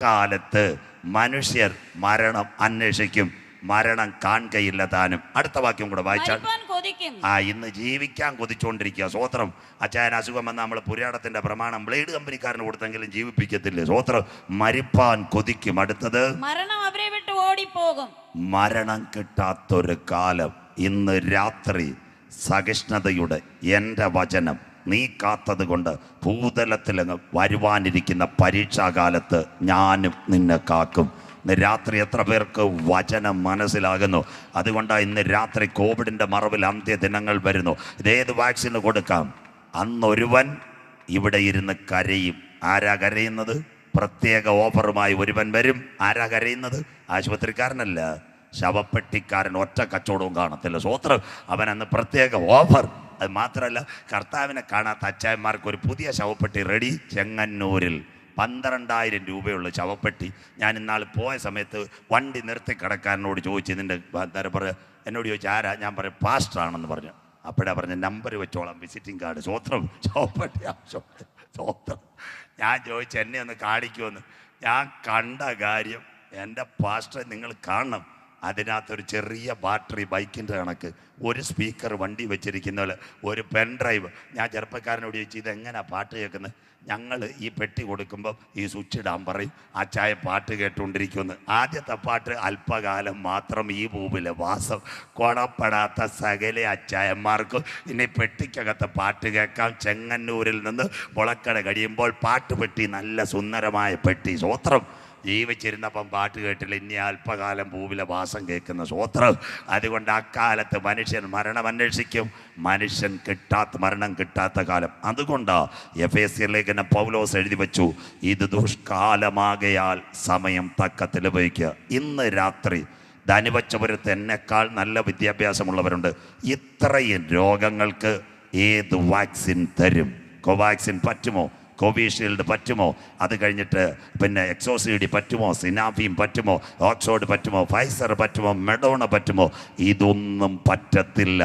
കാലത്ത് മനുഷ്യർ മരണം അന്വേഷിക്കും, മരണം കാണുകയില്ല താനും. അടുത്ത വാക്യം കൂടെ വായിച്ചാൽ, ഇന്ന് ജീവിക്കാൻ കൊതിച്ചുകൊണ്ടിരിക്കുക. സ്വോത്രം. അച്ചായൻ അസുഖം വന്ന നമ്മൾ പുരാണത്തിന്റെ പ്രമാണം ബ്ലേഡ് കമ്പനിക്കാരന് കൊടുത്തെങ്കിലും ജീവിപ്പിക്കത്തില്ലേ? സ്വോത്രം. മരിപ്പാൻ കൊതിക്കും. അടുത്തത് മരണം അവരെ വിട്ട് ഓടിപ്പോകും. മരണം കിട്ടാത്തൊരു കാലം. ഇന്ന് രാത്രി സഹിഷ്ണുതയുടെ എൻ്റെ വചനം നീ കാത്തത് കൊണ്ട് ഭൂതലത്തിലങ്ങ് വരുവാനിരിക്കുന്ന പരീക്ഷാകാലത്ത് ഞാനും നിന്നെ കാക്കും. ഇന്ന് രാത്രി എത്ര പേർക്ക് വചനം മനസ്സിലാകുന്നു? അതുകൊണ്ടാണ് ഇന്ന് രാത്രി കോവിഡിൻ്റെ മറവിൽ അന്ത്യദിനങ്ങൾ വരുന്നു. ഇതേത് വാക്സിന് കൊടുക്കാം? അന്നൊരുവൻ ഇവിടെ ഇരുന്ന് കരയും. ആരാ കരയുന്നത്? പ്രത്യേക ഓഫറുമായി ഒരുവൻ വരും. ആരാ കരയുന്നത്? ആശുപത്രിക്കാരനല്ല, ശവപ്പെട്ടിക്കാരൻ. ഒറ്റ കച്ചവടവും കാണത്തില്ല. സ്വോത്രം. അവൻ അന്ന് പ്രത്യേക ഓഫർ. അത് മാത്രമല്ല, കർത്താവിനെ കാണാത്ത അച്ചായന്മാർക്ക് ഒരു പുതിയ ശവപ്പെട്ടി റെഡി. ചെങ്ങന്നൂരിൽ 12,000 രൂപയുള്ള ശവപ്പെട്ടി. ഞാൻ ഇന്നാൾ പോയ സമയത്ത് വണ്ടി നിർത്തി കടക്കാരനോട് ചോദിച്ചു, ഇതിൻ്റെ എന്നോട് ചോദിച്ചു ആരാ? ഞാൻ പറഞ്ഞു പാസ്റ്ററാണെന്ന് പറഞ്ഞു. അപ്പോഴാ പറഞ്ഞ നമ്പർ വെച്ചോളാം, വിസിറ്റിംഗ് കാർഡ്. സ്വോത്രം. ശവപ്പെട്ടി ആവശ്യമുണ്ട്. സ്വോത്രം. ഞാൻ ചോദിച്ചു എന്നെ ഒന്ന് കാണിക്കുമെന്ന്. ഞാൻ കണ്ട കാര്യം, എൻ്റെ പാസ്റ്ററെ നിങ്ങൾ കാണണം. അതിനകത്തൊരു ചെറിയ ബാറ്ററി, ബൈക്കിൻ്റെ കണക്ക്, ഒരു സ്പീക്കർ വണ്ടി വെച്ചിരിക്കുന്ന പോലെ, ഒരു പെൻ ഡ്രൈവ്. ഞാൻ ചെറുപ്പക്കാരനോട് ചോദിച്ചു ഇതെങ്ങനെയാണ് പാട്ട് കേൾക്കുന്നത്? ഞങ്ങൾ ഈ പെട്ടി കൊടുക്കുമ്പോൾ ഈ സ്വിച്ച് ഇടാൻ പറയും, ആ ചായ പാട്ട് കേട്ടുകൊണ്ടിരിക്കുമെന്ന്. ആദ്യത്തെ പാട്ട് അല്പകാലം മാത്രം ഈ ഭൂമിയിലെ വാസം, കൊണപ്പെടാത്ത സകല അച്ചായന്മാർക്കും ഇനി പെട്ടിക്കകത്ത് പാട്ട് കേൾക്കാം. ചെങ്ങന്നൂരിൽ നിന്ന് മുളക്കട കഴിയുമ്പോൾ പാട്ട് പെട്ടി, നല്ല സുന്ദരമായ പെട്ടി. സ്വോത്രം. ജീവിച്ചിരുന്നപ്പം പാട്ട് കേട്ടില്ല, ഇനി അല്പകാലം ഭൂവിലെ വാസം കേൾക്കുന്ന. സ്വോത്രം. അതുകൊണ്ട് അക്കാലത്ത് മനുഷ്യൻ മരണം അന്വേഷിക്കും. മനുഷ്യൻ മരണം കിട്ടാത്ത കാലം. അതുകൊണ്ടാ എഫേസ്യ ലേഖനം പൗലോസ് എഴുതി വെച്ചു, ഇത് ദുഷ്കാലമാകയാൽ സമയം തക്കത്തിൽ ഉപയോഗിക്കുക. ഇന്ന് രാത്രി ധനുവച്ചപുരത്ത് എന്നെക്കാൾ നല്ല വിദ്യാഭ്യാസമുള്ളവരുണ്ട്. ഇത്രയും രോഗങ്ങൾക്ക് ഏത് വാക്സിൻ തരും? കോവാക്സിൻ പറ്റുമോ? കോവിഷീൽഡ് പറ്റുമോ? അത് കഴിഞ്ഞിട്ട് പിന്നെ എക്സോസിഡി പറ്റുമോ? സിനാഫീം പറ്റുമോ? ഓക്സ്ഫോർഡ് പറ്റുമോ? ഫൈസർ പറ്റുമോ? മെഡോണ പറ്റുമോ? ഇതൊന്നും പറ്റത്തില്ല.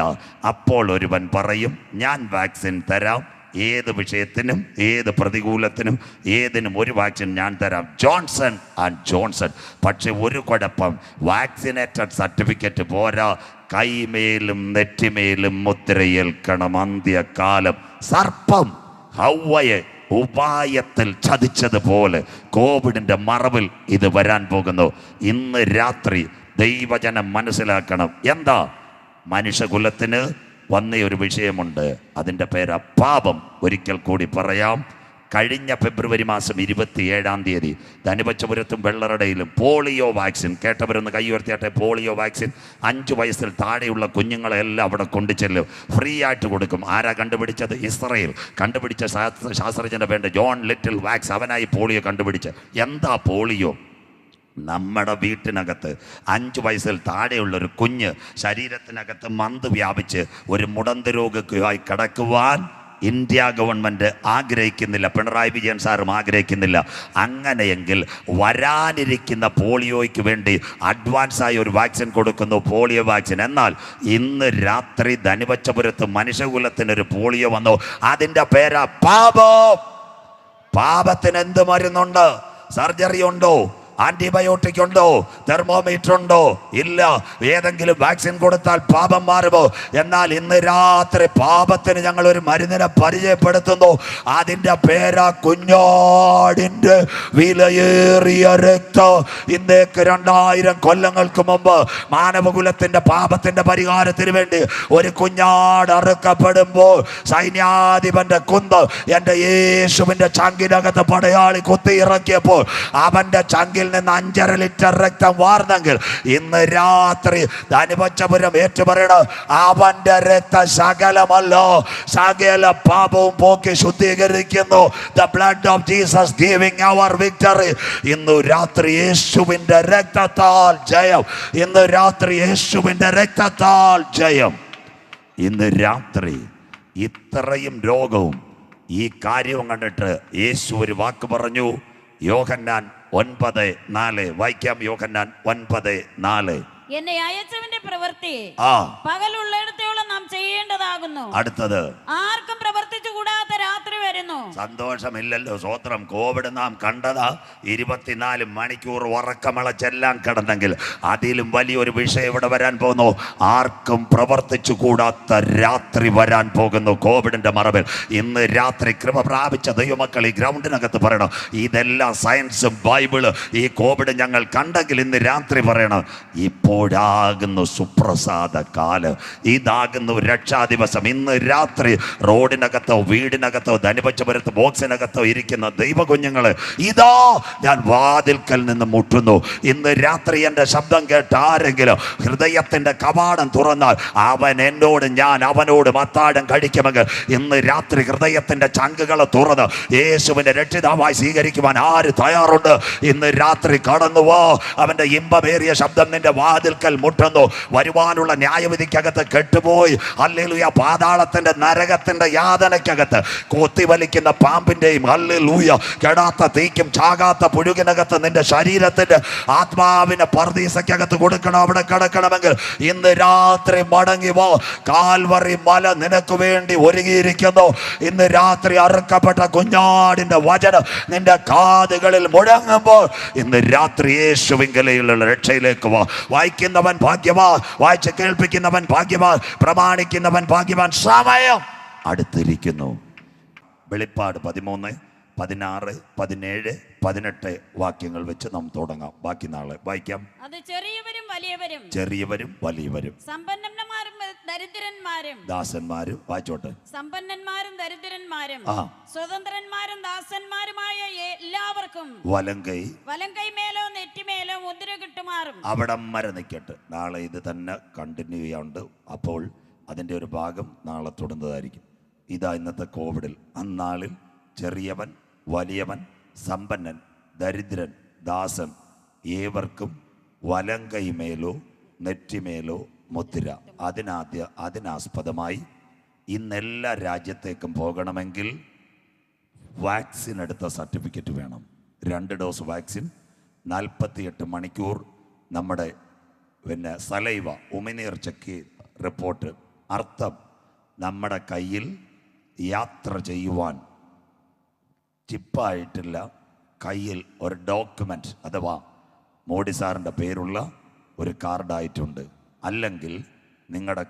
അപ്പോൾ ഒരുവൻ പറയും ഞാൻ വാക്സിൻ തരാം, ഏത് വിഷയത്തിനും ഏത് പ്രതികൂലത്തിനും ഏതിനും ഒരു വാക്സിൻ ഞാൻ തരാം, ജോൺസൺ ആൻഡ് ജോൺസൺ. പക്ഷെ ഒരു കുഴപ്പം, വാക്സിനേറ്റഡ് സർട്ടിഫിക്കറ്റ് പോരാ, കൈമേലും നെറ്റിമേലും മുദ്രയേൽക്കണം. അന്ത്യകാലം. സർപ്പം ഹൗവയെ ഉപായത്തിൽ ചതിച്ചതുപോലെ കോവിഡിൻ്റെ മറവിൽ ഇത് വരാൻ പോകുന്നു. ഇന്ന് രാത്രി ദൈവജനം മനസ്സിലാക്കണം. എന്താ? മനുഷ്യകുലത്തിന് വന്ന ഒരു വിഷയമുണ്ട്, അതിൻ്റെ പേരാ പാപം. ഒരിക്കൽ കൂടി പറയാം. കഴിഞ്ഞ ഫെബ്രുവരി മാസം 27 ധനുവച്ചപുരത്തും വെള്ളറടയിലും പോളിയോ വാക്സിൻ, കേട്ടവരൊന്ന് കൈ ഉയർത്തിയാട്ടെ. പോളിയോ വാക്സിൻ 5 വയസ്സിൽ താഴെയുള്ള കുഞ്ഞുങ്ങളെല്ലാം അവിടെ കൊണ്ടു ചെല്ലും, ഫ്രീ ആയിട്ട് കൊടുക്കും. ആരാ കണ്ടുപിടിച്ചത്? ഇസ്രയേൽ കണ്ടുപിടിച്ച ശാസ്ത്രജ്ഞൻ്റെ പേര് ജോൺ ലിറ്റിൽ വാക്സ്. അവനായി പോളിയോ കണ്ടുപിടിച്ച്. എന്താ പോളിയോ? നമ്മുടെ വീട്ടിനകത്ത് 5 വയസ്സിൽ താഴെയുള്ളൊരു കുഞ്ഞ് ശരീരത്തിനകത്ത് മന്ത് വ്യാപിച്ച് ഒരു മുടന്ത് രോഗിയായി കിടക്കുവാൻ ഇന്ത്യ ഗവൺമെൻറ് ആഗ്രഹിക്കുന്നില്ല, പിണറായി വിജയൻ സാറും ആഗ്രഹിക്കുന്നില്ല. അങ്ങനെയെങ്കിൽ വരാനിരിക്കുന്ന പോളിയോയ്ക്ക് വേണ്ടി അഡ്വാൻസായി ഒരു വാക്സിൻ കൊടുക്കുന്നു, പോളിയോ വാക്സിൻ. എന്നാൽ ഇന്ന് രാത്രി ധനുവച്ചപുരത്ത് മനുഷ്യകുലത്തിനൊരു പോളിയോ വന്നു. അതിൻ്റെ പേരാ പാപം. പാപത്തിന് എന്ത് മരുന്നുണ്ട്? സർജറി ഉണ്ടോ? ആന്റിബയോട്ടിക് ഉണ്ടോ? തെർമോമീറ്റർ ഉണ്ടോ? ഇല്ല. ഏതെങ്കിലും വാക്സിൻ കൊടുത്താൽ പാപം മാറുമോ? എന്നാൽ ഇന്ന് രാത്രി പാപത്തിന് ഞങ്ങൾ ഒരു മരുന്നിനെ പരിചയപ്പെടുത്തുന്നു. അതിൻ്റെ പേരാ കുഞ്ഞാടിൻ്റെ വിലയേറിയ രക്തം. ഇന്നേക്ക് 2000 കൊല്ലങ്ങൾക്ക് മുമ്പ് മാനവകുലത്തിൻ്റെ പാപത്തിൻ്റെ പരിഹാരത്തിന് വേണ്ടി ഒരു കുഞ്ഞാട് അറുക്കപ്പെടുമ്പോൾ സൈന്യാധിപന്റെ കുന്ത് എൻ്റെ യേശുവിൻ്റെ ചങ്കിനകത്ത് പടയാളി കുത്തിയിറക്കിയപ്പോൾ അവൻ്റെ ചങ്കിൽ നിന്ന് 5.5 ലിറ്റർ രക്തം വാർന്നെങ്കിൽ ഇന്ന് രാത്രി ധനുവച്ചപുരം ഏറ്റുപറയണം, അവന്റെ രക്തം സകലമല്ലോ, സകല പാപവും പോക്കി ശുദ്ധീകരിക്കുന്നു. The blood of Jesus giving our victory. ഇന്ന് രാത്രി യേശുവിന്റെ രക്തത്താൽ ജയം. ഇന്ന് രാത്രി യേശുവിന്റെ രക്തത്താൽ ജയം. ഇന്ന് രാത്രി ഇത്രയും രോഗവും ഈ കാര്യവും കണ്ടിട്ട് യേശു ഒരു വാക്ക് പറഞ്ഞു. യോഹന്നാൻ 9:4 വായിക്കാം. യോഹന്നാൻ 9:4. എന്നെ അയച്ചവന്റെ പ്രവൃത്തി ആ പകലുള്ളിടത്തോളം നാം ചെയ്യേണ്ടതാകുന്നു. അടുത്തത് ആർക്കും പ്രവർത്തിച്ചു കൂടാത്ത രാത്രി വരുന്നു. സന്തോഷമില്ലല്ലോ. സ്വോത്രം. കോവിഡ് നാം കണ്ടതാ 24 മണിക്കൂർ ഉറക്കമിളച്ചെല്ലാം കിടന്നെങ്കിൽ അതിലും വലിയൊരു വിഷയം ഇവിടെ വരാൻ പോകുന്നു. ആർക്കും പ്രവർത്തിച്ചു കൂടാത്ത രാത്രി വരാൻ പോകുന്നു കോവിഡിന്റെ മറവിൽ. ഇന്ന് രാത്രി കൃപ പ്രാപിച്ച ദൈവമക്കൾ ഈ ഗ്രൗണ്ടിനകത്ത് പറയണം, ഇതെല്ലാം സയൻസും ബൈബിള് ഈ കോവിഡ് ഞങ്ങൾ കണ്ടെങ്കിൽ ഇന്ന് രാത്രി പറയണം, ഇപ്പോഴാകുന്നു സുപ്രസാദ കാലം, ഇതാകുന്നു രക്ഷാ ദിവസം. ഇന്ന് രാത്രി റോഡിനകത്തോ വീടിനകത്തോ ധനിപച്ചപുരത്ത് ബോക്സിനകത്തോ ഇരിക്കുന്ന ദൈവ കുഞ്ഞുങ്ങള്, ഇതാ ഞാൻ വാതിൽക്കൽ നിന്ന് മുട്ടുന്നു. ഇന്ന് രാത്രി എൻ്റെ ശബ്ദം കേട്ട് ആരെങ്കിലും ഹൃദയത്തിന്റെ കവാടം തുറന്നാൽ അവൻ എന്നോട്, ഞാൻ അവനോട് അത്താഴം കഴിക്കുമെങ്കിൽ ഇന്ന് രാത്രി ഹൃദയത്തിന്റെ ചങ്കുകളെ തുറന്ന് യേശുവിന്റെ രക്ഷിതാവായി സ്വീകരിക്കുവാൻ ആര് തയ്യാറുണ്ട്? ഇന്ന് രാത്രി കടന്നുവോ. അവന്റെ ഇമ്പമേറിയ ശബ്ദം നിന്റെ വാതിൽക്കൽ മുട്ടുന്നു. വരുവാനുള്ള ന്യായവിധിക്കകത്ത് കെട്ടുപോയി ഹല്ലേലൂയ പാതാളത്തിന്റെ നരകത്തിന്റെ യാതനയ്ക്കകത്ത് കൊത്തിവലിക്കുന്ന പാമ്പിന്റെയും ഹല്ലേലൂയ കെടാത്ത തീക്കും ചാകാത്ത പുഴുകിനകത്ത് നിന്റെ ശരീരത്തിന്റെ ആത്മാവിനെ പർദീസയ്ക്കകത്ത് കൊടുക്കണം. അവിടെ കിടക്കണമെങ്കിൽ ഇന്ന് രാത്രി മടങ്ങി പോ. കാൽവറി മല നിനക്ക് വേണ്ടി ഒരുങ്ങിയിരിക്കുന്നു. ഇന്ന് രാത്രി അറുക്കപ്പെട്ട കുഞ്ഞാടിന്റെ വചനം നിന്റെ കാതുകളിൽ മുഴങ്ങുമ്പോൾ ഇന്ന് രാത്രി യേശുവിങ്കലുള്ള രക്ഷയിലേക്ക് വാ. വായിക്കുന്നവൻ ഭാഗ്യവാൻ, വായിച്ച് കേൾപ്പിക്കുന്നവൻ ഭാഗ്യവാൻ, പ്രമാണിക്കുന്നവൻ ഭാഗ്യവാൻ. സമയം അടുത്തിരിക്കുന്നു. വെളിപ്പാട് 13, 16, 17, 18 വാക്യങ്ങൾ വെച്ച് നാം തുടങ്ങാം. ബാക്കി നാളെ വായിക്കാം. അത് ചെറിയവരും വലിയവരും, ചെറിയവരും വലിയവരും, സമ്പന്നന്മാരും ദരിദ്രന്മാരും, ദാസന്മാരും, വായിച്ചോട്ടെ, സമ്പന്നന്മാരും ദരിദ്രന്മാരും, സ്വതന്ത്രന്മാരും ദാസന്മാരുമായ എല്ലാവർക്കും വലങ്കൈ മേലോ നെറ്റിമേലോ മുദ്ര കിട്ടുമാറും. അവിടം വരെ നിൽക്കട്ടെ. നാളെ ഇത് തന്നെ കണ്ടിന്യൂ ചെയ്യാണ്ട്. അപ്പോൾ അതിൻ്റെ ഒരു ഭാഗം നാളെ തുടർന്നതായിരിക്കും. ഇതാ ഇന്നത്തെ കോവിഡിൽ. അന്നാളിൽ ചെറിയവൻ വലിയവൻ സമ്പന്നൻ ദരിദ്രൻ ദാസൻ ഏവർക്കും വലങ്കൈമേലോ നെറ്റിമേലോ മുദ്ര. അതിനാസ്പദമായി ഇന്നെല്ലാ രാജ്യത്തേക്കും പോകണമെങ്കിൽ വാക്സിൻ എടുത്ത സർട്ടിഫിക്കറ്റ് വേണം. 2 ഡോസ് വാക്സിൻ, 48 മണിക്കൂർ നമ്മുടെ സലൈവ ഉമിനീർ ചെക്ക് റിപ്പോർട്ട്. അർത്ഥം, നമ്മുടെ കയ്യിൽ യാത്ര ചെയ്യുവാൻ ചിപ്പായിട്ടില്ല, കയ്യിൽ ഒരു ഡോക്യുമെൻ്റ് അഥവാ മോഡി സാറിൻ്റെ പേരുള്ള ഒരു കാർഡായിട്ടുണ്ട്, അല്ലെങ്കിൽ നിങ്ങളുടെ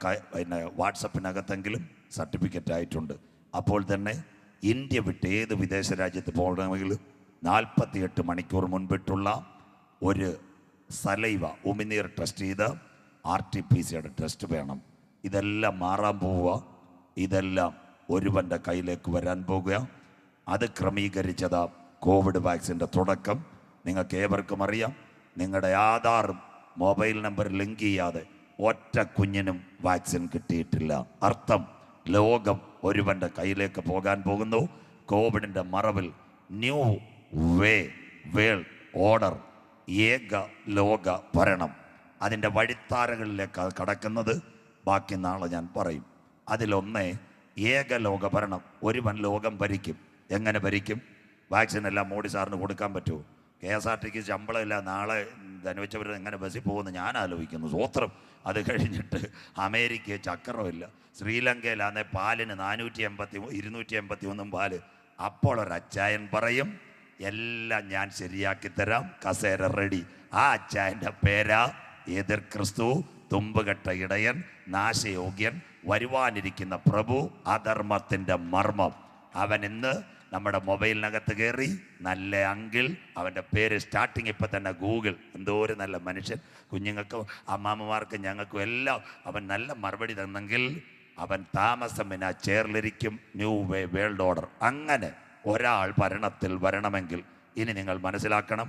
വാട്സപ്പിനകത്തെങ്കിലും സർട്ടിഫിക്കറ്റ് ആയിട്ടുണ്ട്. അപ്പോൾ തന്നെ ഇന്ത്യ വിട്ട് ഏത് വിദേശ രാജ്യത്ത് പോകണമെങ്കിലും 48 മണിക്കൂർ മുൻപിട്ടുള്ള ഒരു സലൈവ ഉമിനീർ ടെസ്റ്റ് ചെയ്ത് RT-PCR ടെസ്റ്റ് വേണം. ഇതെല്ലാം മാറാൻ പോവുക. ഇതെല്ലാം ഒരുവൻ്റെ കയ്യിലേക്ക് വരാൻ പോകുക. അത് ക്രമീകരിച്ചതാ കോവിഡ് വാക്സിൻ്റെ തുടക്കം. നിങ്ങൾക്ക് ഏവർക്കും അറിയാം, നിങ്ങളുടെ ആധാർ മൊബൈൽ നമ്പർ ലിങ്ക് ചെയ്യാതെ ഒറ്റ കുഞ്ഞിനും വാക്സിൻ കിട്ടിയിട്ടില്ല. അർത്ഥം, ലോകം ഒരുവൻ്റെ കയ്യിലേക്ക് പോകാൻ പോകുന്നു. കോവിഡിൻ്റെ മറവിൽ ന്യൂ വേൾഡ് ഓർഡർ, ഏക ലോക ഭരണം, അതിൻ്റെ വഴിത്താരകളിലേക്ക് കടക്കുന്നത്. ബാക്കി നാളെ ഞാൻ പറയും. അതിലൊന്നേ ഏക ലോക ഭരണം. ഒരുവൻ ലോകം ഭരിക്കും. എങ്ങനെ ഭരിക്കും? വാക്സിൻ എല്ലാം മോഡി സാറിന് കൊടുക്കാൻ പറ്റുമോ? KSRTക്ക് ശമ്പളമില്ല, നാളെ ധനുവച്ചവർ എങ്ങനെ ബസ്സിൽ പോകുന്നു ഞാൻ ആലോചിക്കുന്നു. സ്വോത്രം. അത് കഴിഞ്ഞിട്ട് അമേരിക്ക ചക്രമില്ല, ശ്രീലങ്കയിലാണെ പാലിന് 281 പാല്. അപ്പോൾ ഒരച്ചായൻ പറയും, എല്ലാം ഞാൻ ശരിയാക്കി തരാം, കസേര റെഡി. ആ അച്ചായൻ്റെ പേരാ എതിർ ക്രിസ്തു, തുമ്പുകെട്ട ഇടയൻ, നാശയോഗ്യൻ, വരുവാനിരിക്കുന്ന പ്രഭു, അധർമ്മത്തിൻ്റെ മർമ്മം. അവൻ ഇന്ന് നമ്മുടെ മൊബൈലിനകത്ത് കയറി നല്ല അങ്കിൾ, അവൻ്റെ പേര് സ്റ്റാർട്ടിങ് ഇപ്പം തന്നെ ഗൂഗിൾ. എന്തോ ഒരു നല്ല മനുഷ്യൻ. കുഞ്ഞുങ്ങൾക്കും അമ്മാമ്മമാർക്കും ഞങ്ങൾക്കും എല്ലാം അവൻ നല്ല മറുപടി തന്നെങ്കിൽ അവൻ താമസം പിന്നെ ആ ചെയറിലിരിക്കും. New world order. അങ്ങനെ ഒരാൾ ഭരണത്തിൽ വരണമെങ്കിൽ ഇനി നിങ്ങൾ മനസ്സിലാക്കണം,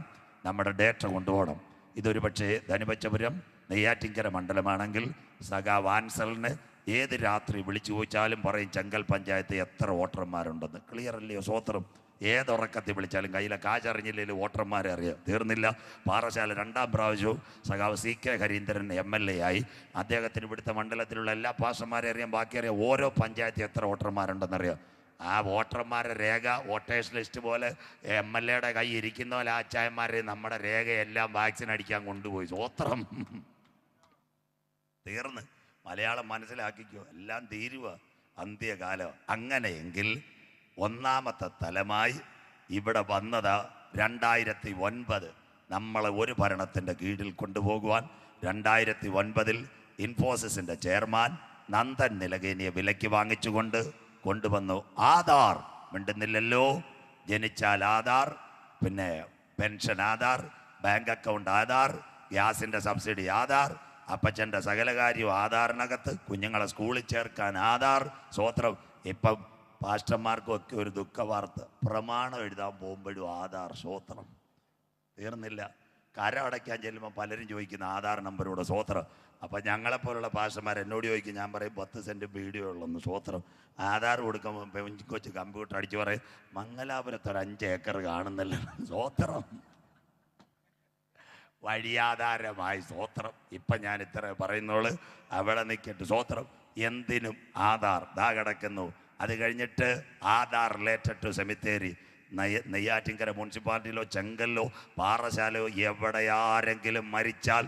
നമ്മുടെ ഡേറ്റ കൊണ്ടുപോകണം. ഇതൊരു പക്ഷേ ധനുവച്ചപുരം നെയ്യാറ്റിൻകര മണ്ഡലമാണെങ്കിൽ സഖാവ് ആൻസലിന് ഏത് രാത്രി വിളിച്ചു ചോദിച്ചാലും പറയും ചെങ്കൽ പഞ്ചായത്ത് എത്ര വോട്ടർമാരുണ്ടെന്ന്. ക്ലിയർ അല്ലയോ? സ്വോത്രം. ഏതുറക്കത്തിൽ വിളിച്ചാലും കയ്യിലെ കാശറിഞ്ഞില്ലെങ്കിൽ വോട്ടർമാരെ അറിയാം. തീർന്നില്ല. പാറശാല 2ാം പ്രാവശ്യവും സഖാവ് CK ഹരീന്ദ്രൻ MLA ആയി. അദ്ദേഹത്തിന് ഇവിടുത്തെ മണ്ഡലത്തിലുള്ള എല്ലാ പാസ്റ്റർമാരെ അറിയാം, ബാക്കി അറിയാം. ഓരോ പഞ്ചായത്തിൽ എത്ര വോട്ടർമാരുണ്ടെന്നറിയാം. ആ വോട്ടർമാരുടെ രേഖ വോട്ടേഴ്സ് ലിസ്റ്റ് പോലെ MLAയുടെ കൈ ഇരിക്കുന്ന പോലെ ആ അച്ചായന്മാരെ നമ്മുടെ രേഖയെല്ലാം വാക്സിൻ അടിക്കാൻ കൊണ്ടുപോയി. സ്വോത്രം. തീർന്ന്. മലയാളം മനസ്സിലാക്കിക്കോ, എല്ലാം തീരുവ, അന്ത്യകാലം. അങ്ങനെയെങ്കിൽ ഒന്നാമത്തെ തലമായി ഇവിടെ വന്നത് 2009 നമ്മളെ ഒരു ഭരണത്തിൻ്റെ കീഴിൽ കൊണ്ടുപോകുവാൻ. 2009 ഇൻഫോസിസിൻ്റെ ചെയർമാൻ നന്ദൻ നിലകേനിയെ വിലയ്ക്ക് വാങ്ങിച്ചുകൊണ്ട് കൊണ്ടുവന്നു. ആധാർ മിണ്ടുന്നില്ലല്ലോ. ജനിച്ചാൽ ആധാർ, പിന്നെ pension Aadhaar, bank account Aadhaar, ഗ്യാസിൻ്റെ സബ്സിഡി ആധാർ, അപ്പച്ചൻ്റെ സകല കാര്യവും ആധാറിനകത്ത്, കുഞ്ഞുങ്ങളെ സ്കൂളിൽ ചേർക്കാൻ ആധാർ. സ്വോത്രം. ഇപ്പം പാസ്റ്റർമാർക്കും ഒക്കെ ഒരു ദുഃഖവാർത്ത, പ്രമാണം എഴുതാൻ പോകുമ്പോഴും ആധാർ. സ്വോത്രം. തീർന്നില്ല. കരം അടയ്ക്കാൻ ചെല്ലുമ്പോൾ പലരും ചോദിക്കുന്ന ആധാർ നമ്പറൂടെ. സ്വോത്രം. അപ്പം ഞങ്ങളെപ്പോലുള്ള പാസ്റ്റർമാർ എന്നോട് ചോദിക്കും, ഞാൻ പറയും 10 സെൻറ്റ് വീഡിയോ ഉള്ളെന്ന്. സ്വോത്രം. ആധാർ കൊടുക്കുമ്പോൾ കൊച്ച് കമ്പ്യൂട്ടർ അടിച്ച് പറയും, മംഗലാപുരത്ത് ഒരു 5 ഏക്കർ കാണുന്നില്ല. സ്വോത്രം. വഴിയാധാരമായി. സ്വോത്രം. ഇപ്പം ഞാൻ ഇത്ര പറയുന്നോള് അവിടെ നിൽക്കട്ടെ. സ്വോത്രം. എന്തിനും ആധാർ. ദാ കിടക്കുന്നു. അത് കഴിഞ്ഞിട്ട് ആധാർ റിലേറ്റഡ് ടു സെമിത്തേരി. നെയ്യാറ്റിൻകര മുനിസിപ്പാലിറ്റിയിലോ ചെങ്കലിലോ പാറശാലയോ എവിടെ ആരെങ്കിലും മരിച്ചാൽ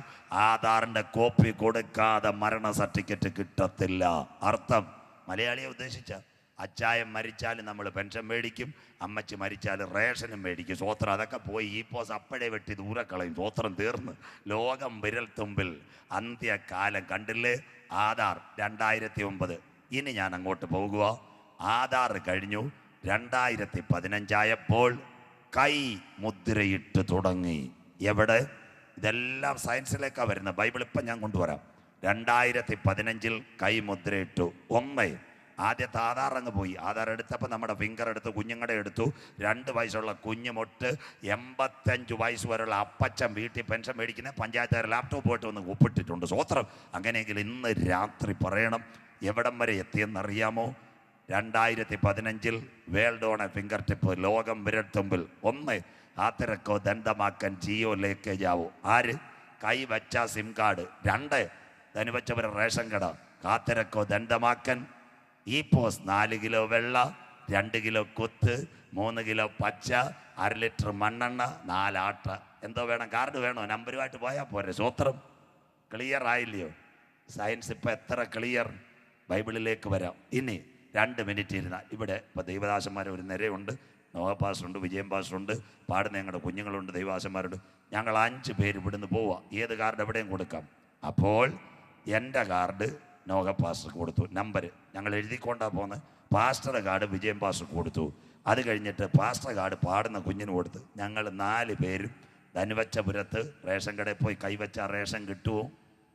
ആധാറിൻ്റെ കോപ്പി കൊടുക്കാതെ മരണ സർട്ടിഫിക്കറ്റ് കിട്ടത്തില്ല. അർത്ഥം മലയാളിയെ ഉദ്ദേശിച്ച. അച്ചായൻ മരിച്ചാൽ നമ്മൾ പെൻഷൻ മേടിക്കും, അമ്മച്ചി മരിച്ചാൽ റേഷനും മേടിക്കും. സ്വോത്രം. അതൊക്കെ പോയി ഈ പോസ് അപ്പോഴേ വെട്ടി ദൂരെ കളയും. സ്വോത്രം. തീർന്ന്. ലോകം വിരൽ തുമ്പിൽ. അന്ത്യകാലം കണ്ടില്ലേ? ആധാർ 2009. ഇനി ഞാൻ അങ്ങോട്ട് പോകുക. ആധാർ കഴിഞ്ഞു. 2015 കൈ മുദ്രയിട്ട് തുടങ്ങി. എവിടെ? ഇതെല്ലാം സയൻസിലേക്കാണ് വരുന്നത്. ബൈബിൾ ഇപ്പം ഞാൻ കൊണ്ടുവരാം. 2015 കൈ മുദ്രയിട്ടു. ആദ്യത്തെ ആധാർ അങ്ങ് പോയി. ആധാർ എടുത്തപ്പോൾ നമ്മുടെ ഫിംഗർ എടുത്തു, കുഞ്ഞുങ്ങളുടെ എടുത്തു. 2 വയസ്സുള്ള കുഞ്ഞ് മുട്ട് 85 വയസ്സ് വരെയുള്ള അപ്പച്ചൻ വീട്ടിൽ പെൻഷൻ മേടിക്കുന്ന പഞ്ചായത്തുകാർ ലാപ്ടോപ്പ് പോയിട്ട് ഒന്ന് ഒപ്പിട്ടിട്ടുണ്ട്. സ്വോത്രം. അങ്ങനെയെങ്കിൽ ഇന്ന് രാത്രി പറയണം, എവിടം വരെ എത്തിയെന്നറിയാമോ? 2015 world on A finger tip. ലോകം വിരൽത്തുമ്പിൽ. ആത്തിരക്കോ ദന്തമാക്കൻ ജിയോ ലേക്കേജാവോ. ആര്? കൈ വച്ച സിം കാർഡ്. 2 ധനുവച്ചവരെ റേഷൻ കട. കാത്തിരക്കോ ദന്തമാക്കൻ. ഈ പോസ് 4 കിലോ വെള്ള, 2 കിലോ കുത്ത്, 3 കിലോ പച്ച, 1/2 ലിറ്റർ മണ്ണെണ്ണ, 4 ആട്ട. എന്തോ വേണം? കാർഡ് വേണോ? നമ്പരുമായിട്ട് പോയാൽ പോരെ. സ്വോത്രം. ക്ലിയർ ആയില്ലയോ? സയൻസ് ഇപ്പം എത്ര ക്ലിയർ. ബൈബിളിലേക്ക് വരാം. ഇനി 2 മിനിറ്റ് ഇരുന്ന ഇവിടെ ഇപ്പോൾ ദൈവദാസന്മാർ ഒരു നിരയുണ്ട്. നോഹ പാസ്റ്ററുണ്ട്, വിജയൻ പാസ്റ്ററുണ്ട്, പാടുന്ന ഞങ്ങളുടെ കുഞ്ഞുങ്ങളുണ്ട്, ദൈവദാസന്മാരുണ്ട്. ഞങ്ങൾ 5 പേര് ഇവിടുന്ന് പോവുക. ഏത് കാർഡ് എവിടെയും കൊടുക്കാം. അപ്പോൾ എൻ്റെ കാർഡ് നോഹ പാസ്റ്റർക്ക് കൊടുത്തു. നമ്പർ ഞങ്ങൾ എഴുതിക്കൊണ്ടാണ് പോകുന്നത്. പാസ്റ്ററുടെ കാർഡ് വിജയൻ പാസ്റ്റർക്ക് കൊടുത്തു. അത് കഴിഞ്ഞിട്ട് പാസ്റ്റർ കാർഡ് പാടുന്ന കുഞ്ഞിന് കൊടുത്ത് ഞങ്ങൾ 4 പേരും ധനുവച്ചപുരത്ത് റേഷൻ കടയിൽ പോയി കൈവച്ച റേഷൻ കിട്ടുമോ?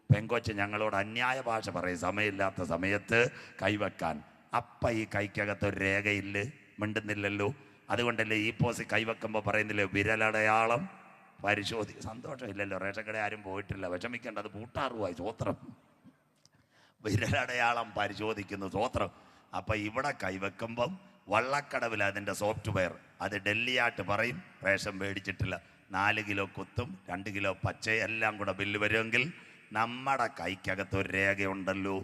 പെങ്കൊച്ച് ഞങ്ങളോട് അന്യായ ഭാഷ പറയും, സമയമില്ലാത്ത സമയത്ത് കൈവെക്കാൻ. അപ്പം ഈ കൈക്കകത്തൊരു രേഖയില്ല, മിണ്ടുന്നില്ലല്ലോ. അതുകൊണ്ടല്ലേ ഈ പോസ് കൈവെക്കുമ്പോൾ പറയുന്നില്ലേ വിരലടയാളം സന്തോഷമില്ലല്ലോ. റേഷൻ കട ആരും പോയിട്ടില്ല, വിഷമിക്കേണ്ട, അത് പൂട്ടാറുമായി. സ്വോത്രം. വിരലടയാളം പരിശോധിക്കുന്നു. സ്വോത്രം. അപ്പം ഇവിടെ കൈവെക്കുമ്പം വള്ളക്കടവിൽ അതിൻ്റെ സോഫ്റ്റ്വെയർ അത് ഡൽഹിയായിട്ട് പറയും റേഷൻ മേടിച്ചിട്ടില്ല. 4 കിലോ കുത്തും 2 കിലോ പച്ചയും എല്ലാം കൂടെ ബില്ല് വരുമെങ്കിൽ നമ്മുടെ കൈക്കകത്ത് ഒരു രേഖയുണ്ടല്ലോ.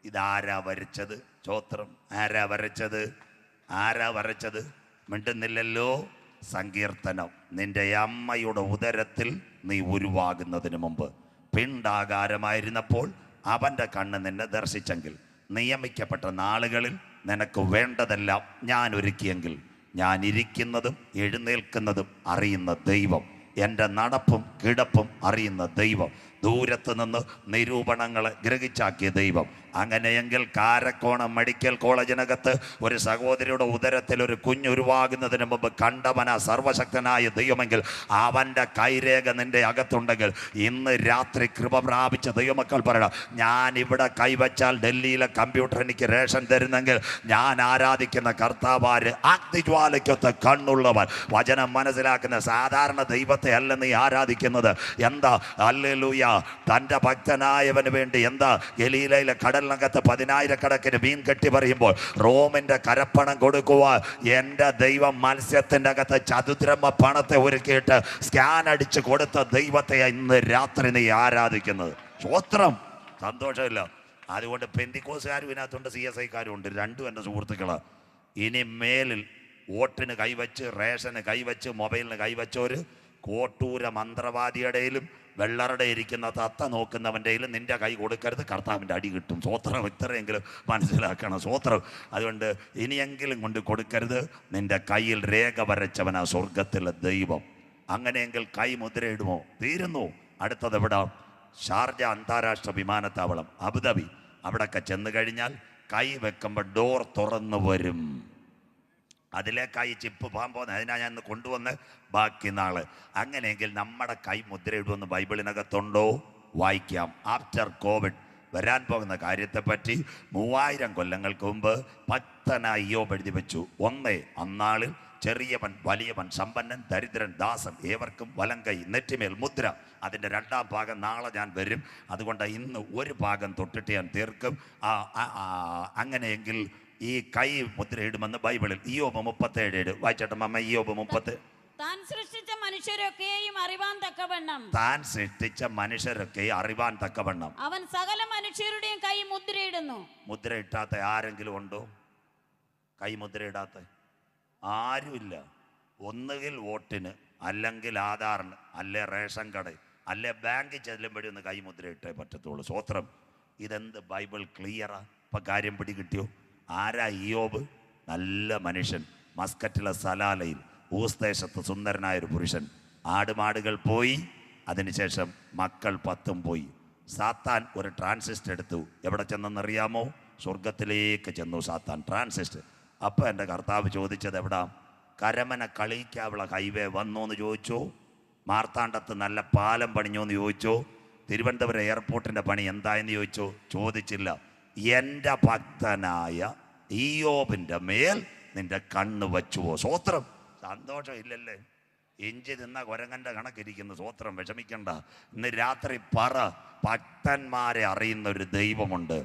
ഇതാരാ വരച്ചത്? സ്വോത്രം. ആരാ വരച്ചത്? ആരാ വരച്ചത്? മിണ്ടുന്നില്ലല്ലോ. സങ്കീർത്തനം. നിന്റെ അമ്മയുടെ ഉദരത്തിൽ നീ ഉരുവാകുന്നതിന് മുമ്പ് പിണ്ടാകാരമായിരുന്നപ്പോൾ അവൻ്റെ കണ്ണ് നിന്നെ ദർശിച്ചെങ്കിൽ നിയമിക്കപ്പെട്ട നാളുകളിൽ നിനക്ക് വേണ്ടതെല്ലാം ഞാൻ ഒരുക്കിയെങ്കിൽ ഞാൻ ഇരിക്കുന്നതും എഴുന്നേൽക്കുന്നതും അറിയുന്ന ദൈവം, എൻ്റെ നടപ്പും കിടപ്പും അറിയുന്ന ദൈവം, ദൂരത്ത് നിന്ന് നിരൂപണങ്ങളെ ഗ്രഹിച്ചാക്കിയ ദൈവം. അങ്ങനെയെങ്കിൽ കാരക്കോണം മെഡിക്കൽ കോളേജിനകത്ത് ഒരു സഹോദരിയുടെ ഉദരത്തിൽ ഒരു കുഞ്ഞുരുവാകുന്നതിന് മുമ്പ് കണ്ടവന സർവശക്തനായ ദൈവമെങ്കിൽ അവൻ്റെ കൈരേഖ നിന്റെ അകത്തുണ്ടെങ്കിൽ ഇന്ന് രാത്രി കൃപ പ്രാപിച്ച ദൈവമക്കൾ പറയണം, ഞാൻ ഇവിടെ കൈവച്ചാൽ ഡൽഹിയിലെ കമ്പ്യൂട്ടർ എനിക്ക് റേഷൻ തരുന്നെങ്കിൽ ഞാൻ ആരാധിക്കുന്ന കർത്താവാര്? അഗ്നിജ്വാലയ്ക്കൊത്ത കണ്ണുള്ളവൻ, വചനം മനസ്സിലാക്കുന്ന സാധാരണ ദൈവത്തെ അല്ല നീ ആരാധിക്കുന്നത്. എന്താ? ഹല്ലേലൂയ. തൻ്റെ ഭക്തനായവന് വേണ്ടി എന്താ? ഗലീലയിലെ കടലിനകത്ത് 10,000 മീൻ കെട്ടി പറയുമ്പോൾ റോമിന്റെ കരപ്പണം കൊടുക്കുവാൻ എൻ്റെ ദൈവം മത്സ്യത്തിൻ്റെ അകത്ത് ചതുദ്രമ പണത്തെ ഒരുക്കിയിട്ട് സ്കാൻ അടിച്ച് കൊടുത്ത ദൈവത്തെ ഇന്ന് രാത്രി നീ ആരാധിക്കുന്നത്. സ്വോത്രം. സന്തോഷമില്ല. അതുകൊണ്ട് പെന്തിക്കോസുകാരും ഇതിനകത്തുണ്ട്, CSIക്കാരും ഉണ്ട്. 2 എൻ്റെ സുഹൃത്തുക്കളാണ്. ഇനി മേലിൽ വോട്ടിന് കൈവച്ച്, റേഷന് കൈവച്ച്, മൊബൈലിന് കൈവച്ചോര് കോട്ടൂര മന്ത്രവാദിയുടെയിലും വെള്ളറുടെ ഇരിക്കുന്ന തത്ത നോക്കുന്നവൻ്റെയിലും നിന്റെ കൈ കൊടുക്കരുത്, കർത്താവിൻ്റെ അടി കിട്ടും. സ്വോത്രം. ഇത്രയെങ്കിലും മനസ്സിലാക്കണം. സ്വോത്രം. അതുകൊണ്ട് ഇനിയെങ്കിലും കൊണ്ട് കൊടുക്കരുത്. നിന്റെ കയ്യിൽ രേഖ വരച്ചവനാ സ്വർഗത്തിലെ ദൈവം. അങ്ങനെയെങ്കിൽ കൈ മുദ്രയിടുമോ? തീരുന്നു. അടുത്തത് എവിടാ? ഷാർജ അന്താരാഷ്ട്ര വിമാനത്താവളം, അബുദാബി. അവിടെയൊക്കെ ചെന്ന് കഴിഞ്ഞാൽ കൈ വെക്കുമ്പോൾ ഡോർ തുറന്നു വരും. അതിലേക്കായി ചിപ്പ് പോകാൻ പോകുന്നത്. അതിനാ ഞാൻ ഇന്ന് കൊണ്ടുവന്ന് ബാക്കി നാള്. അങ്ങനെയെങ്കിൽ നമ്മുടെ കൈ മുദ്രയിടുമെന്ന് ബൈബിളിനകത്തുണ്ടോ? വായിക്കാം. ആഫ്റ്റർ കോവിഡ് വരാൻ പോകുന്ന കാര്യത്തെപ്പറ്റി 3000 കൊല്ലങ്ങൾക്ക് മുമ്പ് ഭക്തനായി ഇയ്യോബ് എഴുതി വെച്ചു. അന്നാളിൽ ചെറിയവൻ വലിയവൻ, സമ്പന്നൻ ദരിദ്രൻ ദാസൻ, ഏവർക്കും വലങ്കൈ നെറ്റിമേൽ മുദ്ര. അതിൻ്റെ 2ാം ഭാഗം നാളെ ഞാൻ വരും. അതുകൊണ്ട് ഇന്ന് ഒരു ഭാഗം തൊട്ടിട്ട് ഞാൻ തീർക്കും. അങ്ങനെയെങ്കിൽ ഈ കൈ മുദ്രയിടുമെന്ന് ബൈബിളിൽ ഇയ്യോബ് 37 വായിച്ചോട്ടെ മമ്മ. ഇയ്യോബ് 30. താൻ സൃഷ്ടിച്ച മനുഷ്യരൊക്കെയും അറിവാൻ തക്കവണ്ണം, താൻ സൃഷ്ടിച്ച മനുഷ്യരൊക്കെ അറിവാൻ തക്കവണ്ണം അവൻ സകല മനുഷ്യരുടെയും കൈ മുദ്രയിടുന്നു. മുദ്രയിട്ടാത്ത ആരെങ്കിലും ഉണ്ടോ? കൈ മുദ്രയിടാത്ത ആരുമില്ല. ഒന്നുകിൽ വോട്ടിന്, അല്ലെങ്കിൽ ആധാറിന്, അല്ലെ റേഷൻ കട, അല്ലെ ബാങ്കിൽ ചെല്ലുമ്പോഴേ ഒന്ന് കൈ മുദ്രയിട്ടേ പറ്റത്തുള്ളൂ. സ്വോത്രം. ഇതെന്ത് ബൈബിൾ ക്ലിയറാ? ഇപ്പം കാര്യം പിടികിട്ടിയോ? ആരാ ഇയ്യോബ്? നല്ല മനുഷ്യൻ. മസ്കറ്റിലെ സലാലയിൽ ഊസ്ദേശത്ത് സുന്ദരനായൊരു പുരുഷൻ. ആടുമാടുകൾ പോയി. അതിനുശേഷം മക്കൾ 10 പോയി. സാത്താൻ ഒരു ട്രാൻസിസ്റ്റ് എടുത്തു. എവിടെ ചെന്നെന്നറിയാമോ? സ്വർഗത്തിലേക്ക് ചെന്നു സാത്താൻ. ട്രാൻസിസ്റ്റ്. അപ്പം എൻ്റെ കർത്താവ് ചോദിച്ചത് എവിടാ? കരമന കളിക്കാവുള്ള ഹൈവേ വന്നു എന്ന് ചോദിച്ചു. മാർത്താണ്ഡത്ത് നല്ല പാലം പണിഞ്ഞോ എന്ന് ചോദിച്ചു. തിരുവനന്തപുരം എയർപോർട്ടിൻ്റെ പണി എന്തായെന്ന് ചോദിച്ചു. ചോദിച്ചില്ല. എൻ്റെ ഭക്തനായ ഇയ്യോബിൻ്റെ മേൽ നിന്റെ കണ്ണ് വച്ചുവോ? സ്വോത്രം. സന്തോഷം ഇല്ലല്ലേ? ഇഞ്ചി തിന്ന കുരങ്ങൻ്റെ കണക്കിരിക്കുന്നു. സ്വോത്രം. വിഷമിക്കണ്ട. ഇന്ന് രാത്രി പറ, ഭക്തന്മാരെ അറിയുന്ന ഒരു ദൈവമുണ്ട്.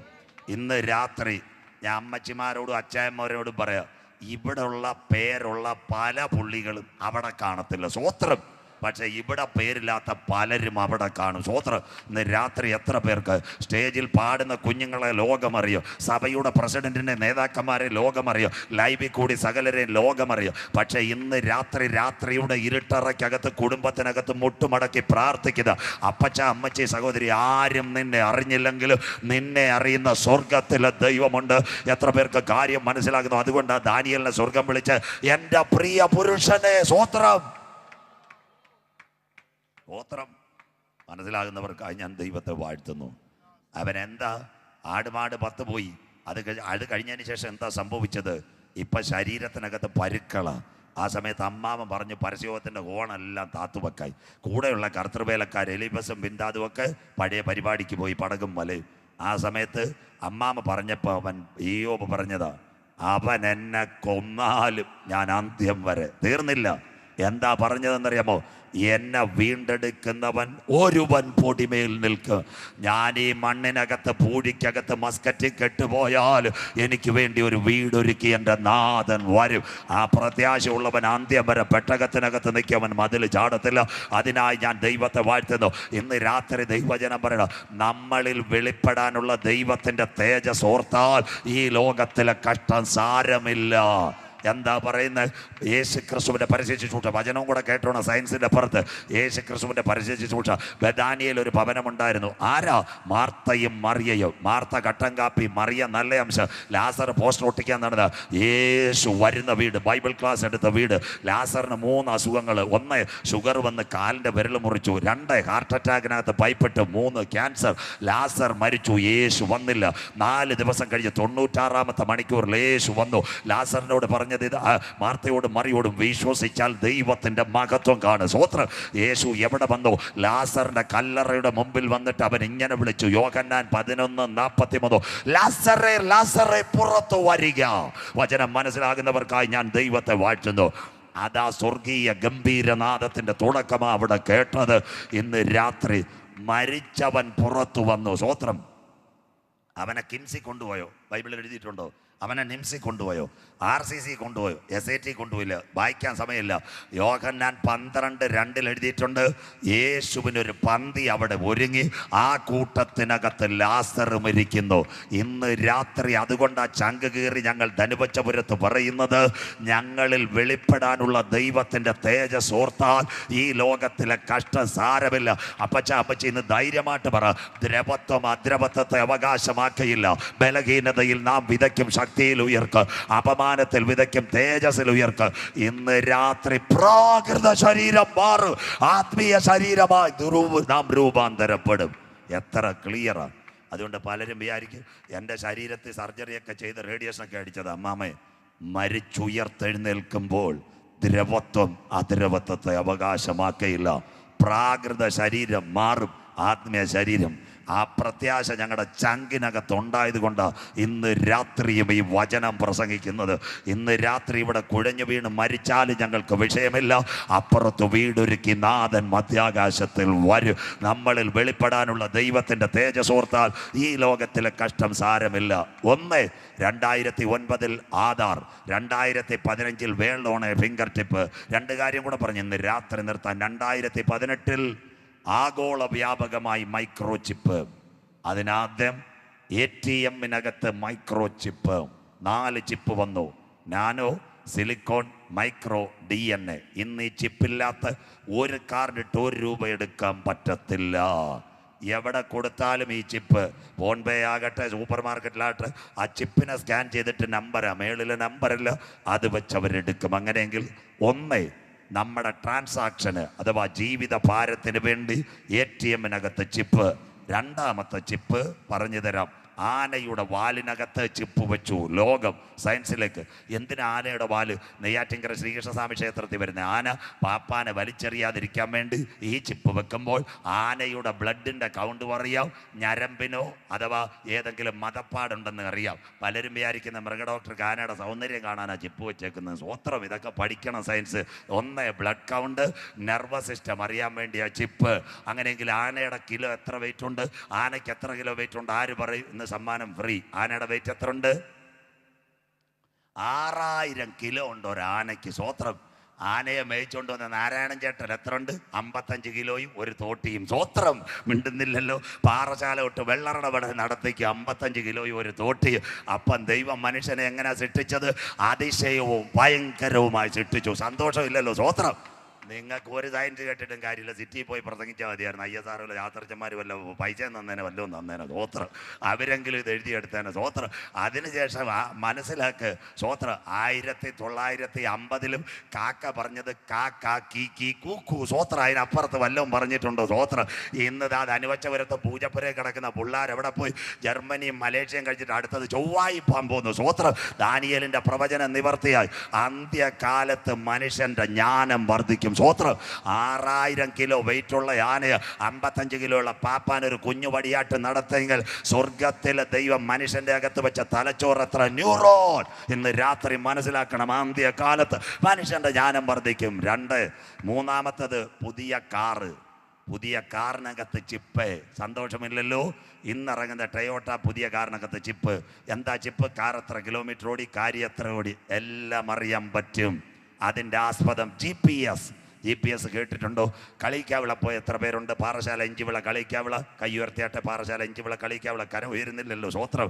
ഇന്ന് രാത്രി ഞാൻ അമ്മച്ചിമാരോടും അച്ചായന്മാരോടും പറയാം, ഇവിടെയുള്ള പേരുള്ള പല പുള്ളികളും അവിടെ കാണത്തില്ല. സ്വോത്രം. പക്ഷേ ഇവിടെ പേരില്ലാത്ത പലരും അവിടെ കാണും. സ്വോത്രം. ഇന്ന് രാത്രി എത്ര പേർക്ക് സ്റ്റേജിൽ പാടുന്ന കുഞ്ഞുങ്ങളെ ലോകമറിയോ? സഭയുടെ പ്രസിഡന്റിനെ, നേതാക്കന്മാരെ ലോകമറിയോ? ലൈവിൽ കൂടി സകലരെയും ലോകമറിയോ? പക്ഷേ ഇന്ന് രാത്രിയുടെ ഇരുട്ടറയ്ക്കകത്ത് കുടുംബത്തിനകത്ത് മുട്ടുമടക്കി പ്രാർത്ഥിക്കുന്ന അപ്പച്ച, അമ്മച്ചി, സഹോദരി, ആരും നിന്നെ അറിഞ്ഞില്ലെങ്കിലും നിന്നെ അറിയുന്ന സ്വർഗത്തിലെ ദൈവമുണ്ട്. എത്ര പേർക്ക് കാര്യം മനസ്സിലാകുന്നു? അതുകൊണ്ടാണ് ദാനിയേലിനെ സ്വർഗം വിളിച്ച് എൻ്റെ പ്രിയ പുരുഷനെ. സ്വോത്രം. സ്തോത്രം. മനസ്സിലാകുന്നവർക്കായി ഞാൻ ദൈവത്തെ വാഴ്ത്തുന്നു. അവനെന്താ? ആടുമാട് 10 പോയി. അത് കഴിഞ്ഞതിന് ശേഷം എന്താ സംഭവിച്ചത്? ഇപ്പം ശരീരത്തിനകത്ത് പരുക്കള. ആ സമയത്ത് അമ്മാവൻ പറഞ്ഞു പരസ്യോഗത്തിൻ്റെ ഹോണെല്ലാം താത്തുവെക്കായി. കൂടെയുള്ള കർത്തൃവേലക്കാർ എലിബസും ബിന്ദാദും ഒക്കെ പഴയ പരിപാടിക്ക് പോയി, പടകും മലയും. ആ സമയത്ത് അമ്മാമ പറഞ്ഞപ്പോൾ അവൻ ഇയ്യോബ് പറഞ്ഞതാ, അവൻ എന്നെ കൊന്നാലും ഞാൻ അന്ത്യം വരെ. തീർന്നില്ല. എന്താ പറഞ്ഞതെന്നറിയാമോ? എന്നെ വീണ്ടെടുക്കുന്നവൻ ഒരുവൻ പൊടിമേൽ നിൽക്കും. ഞാൻ ഈ മണ്ണിനകത്ത് പൂഴിക്കകത്ത് മസ്കറ്റിൽ കെട്ടുപോയാൽ എനിക്ക് വേണ്ടി ഒരു വീടൊരുക്കി എൻ്റെ നാഥൻ വരും. ആ പ്രത്യാശയുള്ളവൻ അന്ത്യം വരെ പെട്ടകത്തിനകത്ത് നിൽക്കവൻ മതിൽ ചാടത്തില്ല. അതിനായി ഞാൻ ദൈവത്തെ വാഴ്ത്തുന്നു. ഇന്ന് രാത്രി ദൈവജനം പറയണം, നമ്മളിൽ വെളിപ്പെടാനുള്ള ദൈവത്തിൻ്റെ തേജസ് ഓർത്താൽ ഈ ലോകത്തിലെ കഷ്ടം സാരമില്ല. എന്താ പറയുന്നത്? യേശു ക്രിസ്തുവിൻ്റെ പരിശുദ്ധ വചനവും കൂടെ കേട്ടോണം. സയൻസിൻ്റെ പുറത്ത് യേശു ക്രിസ്തുവിൻ്റെ പരിശുദ്ധ ബഥാനിയയിൽ ഒരു ഭവനമുണ്ടായിരുന്നു. ആരാ? മാർത്തയും മറിയയും. മാർത്ത കട്ടൻ കാപ്പി, മറിയ നല്ല അംശം. ലാസർ പോസ്റ്റർ ഒട്ടിക്കാൻ നടന്നത്. യേശു വരുന്ന വീട്, ബൈബിൾ ക്ലാസ് എടുത്ത വീട്. ലാസറിന് 3 അസുഖങ്ങൾ. 1 ഷുഗർ വന്ന് കാലിൻ്റെ വിരൽ മുറിച്ചു. 2 ഹാർട്ട് അറ്റാക്കിനകത്ത് പൈപ്പിട്ട്. 3 ക്യാൻസർ. ലാസർ മരിച്ചു. യേശു വന്നില്ല. 4 ദിവസം കഴിഞ്ഞ് 96ാമത്തെ മണിക്കൂറിൽ യേശു വന്നു. ലാസറിനോട് പറഞ്ഞത് ഇത്, മാർത്തയോടും മറിയോടും വിശ്വസിച്ചാൽ ദൈവത്തിൻ്റെ മഹത്വം കാണും. സ്വോത്രം. യേശു എവിടെ വന്നു? ലാസറിന്റെ കല്ലറയുടെ മുമ്പിൽ വന്നിട്ട് അവൻ ഇങ്ങനെ വിളിച്ചു. യോഹന്നാൻ 11:43, ലാസറേ, ലാസറേ, പുറത്തു വരിക. വചനം മനസ്സിലാകുന്നവർക്കായി ഞാൻ ദൈവത്തെ വാഴ്ത്തുന്നു. അതാ സ്വർഗീയ ഗംഭീരനാദത്തിന്റെ തുടക്കമാ അവിടെ കേട്ടത്. ഇന്ന് രാത്രി മരിച്ചവൻ പുറത്തു വന്നു. സ്വോത്രം. അവനെ കിംസി കൊണ്ടുപോയോ? ബൈബിളിൽ എഴുതിയിട്ടുണ്ടോ? അവനെ നിംസി കൊണ്ടുപോയോ, RCC കൊണ്ടുപോയോ, SAT കൊണ്ടുപോയില്ല, വായിക്കാൻ സമയമില്ല. യോഹന്നാൻ 12:2 എഴുതിയിട്ടുണ്ട്, യേശുവിനൊരു പന്തി അവിടെ ഒരുങ്ങി, ആ കൂട്ടത്തിനകത്ത് ലാസറും ഇരിക്കുന്നു. ഇന്ന് രാത്രി അതുകൊണ്ട് ആ ചങ്ക് കീറി ഞങ്ങൾ ധനുവച്ചപുരത്ത് പറയുന്നത്, ഞങ്ങളിൽ വെളിപ്പെടാനുള്ള ദൈവത്തിൻ്റെ തേജസ് ഓർത്താൽ ഈ ലോകത്തിലെ കഷ്ടം സാരമില്ല. അപ്പച്ചി ഇന്ന് ധൈര്യമായിട്ട് പറ, ദ്രവത്വം അദ്രവത്വത്തെ അവകാശമാക്കിയില്ല. ബലഹീനതയിൽ നാം വിതയ്ക്കും ശക്തിയിൽ ഉയർക്ക്, അപമാനത്തിൽ വിതയ്ക്കും തേജസ്സിൽ ഉയർക്ക്. ഇന്ന് രാത്രി പ്രാകൃത ശരീരം മാറും, ആത്മീയ ശരീരമായി നാം രൂപാന്തരപ്പെടും. എത്ര ക്ലിയറാണ്. അതുകൊണ്ട് പലരും വിചാരിക്കും എൻ്റെ ശരീരത്തിൽ സർജറിയൊക്കെ ചെയ്ത് റേഡിയേഷനൊക്കെ അടിച്ചത്. അമ്മാമേ, മരിച്ചുയർത്തെഴുന്നേൽക്കുമ്പോൾ ദ്രവത്വം അദ്രവത്വത്തെ അവകാശമാക്കയില്ല. പ്രാകൃത ശരീരം മാറും, ആത്മീയ ശരീരം. ആ പ്രത്യാശ ഞങ്ങളുടെ ചങ്കിനകത്തുണ്ടായത് കൊണ്ട് ഇന്ന് രാത്രിയും ഈ വചനം പ്രസംഗിക്കുന്നത്. ഇന്ന് രാത്രി ഇവിടെ കുഴഞ്ഞു വീണ് മരിച്ചാലും ഞങ്ങൾക്ക് വിഷയമില്ല. അപ്പുറത്ത് വീടൊരുക്കി നാഥൻ മധ്യാകാശത്തിൽ വരും. നമ്മളിൽ വെളിപ്പെടാനുള്ള ദൈവത്തിൻ്റെ തേജസ്സോർത്താൽ ഈ ലോകത്തിലെ കഷ്ടം സാരമില്ല. 2009 ആധാർ, 2015 വേൾഡ് ഫിംഗർ ടിപ്പ്. 2 കാര്യം കൂടെ പറഞ്ഞ് ഇന്ന് രാത്രി നിർത്താൻ. 2018 ആഗോള വ്യാപകമായി മൈക്രോ ചിപ്പ്. അതിനാദ്യം ATMനകത്ത് മൈക്രോ ചിപ്പ്, 4 ചിപ്പ് വന്നു. Nano, silicon, micro, DNA. ഇന്ന് ഈ ചിപ്പില്ലാത്ത ഒരു കാർഡ് ഇട്ട് 1 രൂപ എടുക്കാൻ പറ്റത്തില്ല. എവിടെ കൊടുത്താലും ഈ ചിപ്പ്, ഫോൺ പേ ആകട്ടെ, സൂപ്പർ മാർക്കറ്റിലാകട്ടെ, ആ ചിപ്പിനെ സ്കാൻ ചെയ്തിട്ട് നമ്പരാ, മേളിലെ നമ്പറില്ല, അത് വെച്ച് അവരെടുക്കും. അങ്ങനെയെങ്കിൽ നമ്മുടെ ട്രാൻസാക്ഷന് അഥവാ ജീവിത ഭാരത്തിന് വേണ്ടി ATMനകത്ത് ചിപ്പ്. 2ാമത്തെ ചിപ്പ് പറഞ്ഞു തരാം. ആനയുടെ വാലിനകത്ത് ചിപ്പ് വെച്ചു. ലോകം സയൻസിലേക്ക്. എന്തിനാ ആനയുടെ വാല്? നെയ്യാറ്റിൻകര ശ്രീകൃഷ്ണസ്വാമി ക്ഷേത്രത്തിൽ വരുന്ന ആന പാപ്പാനെ വലിച്ചെറിയാതിരിക്കാൻ വേണ്ടി ഈ ചിപ്പ് വെക്കുമ്പോൾ ആനയുടെ ബ്ലഡിൻ്റെ കൗണ്ട് പറയാം, ഞരമ്പിനോ അഥവാ ഏതെങ്കിലും മതപ്പാടുണ്ടെന്ന് അറിയാം. പലരും വിചാരിക്കുന്ന മൃഗഡോക്ടർക്ക് ആനയുടെ സൗന്ദര്യം കാണാനാണ് ചിപ്പ് വെച്ചേക്കുന്നത്. സ്വത്രം, ഇതൊക്കെ പഠിക്കണം science. 1 blood count, nervous system അറിയാൻ വേണ്ടിയ ചിപ്പ്. അങ്ങനെയെങ്കിൽ ആനയുടെ കിലോ എത്ര വെയിറ്റ് ഉണ്ട്, ആനയ്ക്ക് എത്ര കിലോ വെയിറ്റ് ഉണ്ട്, ആര് പറയും? ഇന്ന് സമ്മാനം ഫ്രീ. ആനയുടെ വെയിറ്റ് എത്ര ഉണ്ട്? 6000 കിലോ ഉണ്ട് ഒരു ആനയ്ക്ക്. സ്വത്രം. ആനയെ മേയിച്ചുകൊണ്ട് വന്ന നാരായണൻ ചേട്ടൻ എത്ര ഉണ്ട്? 55 കിലോയും 1 തോട്ടിയും. സ്വത്രം. മിണ്ടുന്നില്ലല്ലോ. പാറശാല തൊട്ട് വെള്ളറടപട നടത്തിക്ക് 55 കിലോയും 1 തോട്ടിയും. അപ്പം ദൈവം മനുഷ്യനെ എങ്ങനെ സൃഷ്ടിച്ചത്? അതിശയവും ഭയങ്കരവുമായി സൃഷ്ടിച്ചു. സന്തോഷമില്ലല്ലോ. സ്വത്രം. നിങ്ങൾക്ക് ഒരു സയൻസ് കേട്ടിട്ടും കാര്യമില്ല. സിറ്റിയിൽ പോയി പ്രസംഗിച്ചാൽ മതിയായിരുന്നു. ISR യാത്രച്ചന്മാർ വല്ല പൈസ തന്നേനെ, വല്ലതും തന്നേനെ. സ്വത്രം. അവരെങ്കിലും ഇത് എഴുതിയെടുത്തേനെ. സ്വത്രം. അതിനുശേഷം മനസ്സിലാക്ക്. സ്വത്രം. 1950 കാക്ക പറഞ്ഞത് കാക്ക കീ കീ കൂക്കു. സ്വത്രം. അതിനപ്പുറത്ത് വല്ലതും പറഞ്ഞിട്ടുണ്ടോ? സ്വത്രം. ഇന്ന് അത് അനുവച്ചപുരത്ത് പൂജപ്പുരയിൽ കിടക്കുന്ന പിള്ളേർ എവിടെ പോയി? ജർമ്മനിയും മലേഷ്യയും കഴിച്ചിട്ട് അടുത്തത് ചൊവ്വായി പോകാൻ പോകുന്നു. സ്വത്രം. ദാനിയേലിൻ്റെ പ്രവചനം നിവർത്തിയായി. അന്ത്യകാലത്ത് മനുഷ്യൻ്റെ ജ്ഞാനം വർദ്ധിക്കും. സ്വത്രം. 6000 കിലോ വെയിറ്റുള്ള ആനയെ 55 കിലോ ഉള്ള പാപ്പാൻ ഒരു കുഞ്ഞു വടിയാട്ട് നടത്തെങ്കിൽ സ്വർഗത്തിലെ ദൈവം മനുഷ്യന്റെ അകത്ത് വെച്ച തലച്ചോറ് എത്ര ന്യൂറോൺ. ഇന്ന് രാത്രി മനസ്സിലാക്കണം. അന്ത്യകാലത്ത് മനുഷ്യന്റെ ജ്ഞാനം വർദ്ധിക്കും. 2. മൂന്നാമത്തത് പുതിയ കാറ്. പുതിയ കാറിനകത്ത് ചിപ്പ്. സന്തോഷമില്ലല്ലോ. ഇന്നിറങ്ങുന്ന ടൊയോട്ട പുതിയ കാറിനകത്ത് ചിപ്പ്. എന്താ ചിപ്പ്? കാർ എത്ര കിലോമീറ്റർ ഓടി, കാര്യം എത്ര ഓടി, എല്ലാം അറിയാൻ പറ്റും. അതിൻ്റെ ആസ്പദം GPS കേട്ടിട്ടുണ്ടോ? കളിക്കാവിള പോയി എത്ര പേരുണ്ട്? പാറശാല ഇഞ്ചിവിള കളിക്കാവിള കൈ ഉയർത്തിയാട്ടെ. പാറശാല ഇഞ്ചിവിള കളിക്കാവിള കരം ഉയരുന്നില്ലല്ലോ. സ്വത്രം.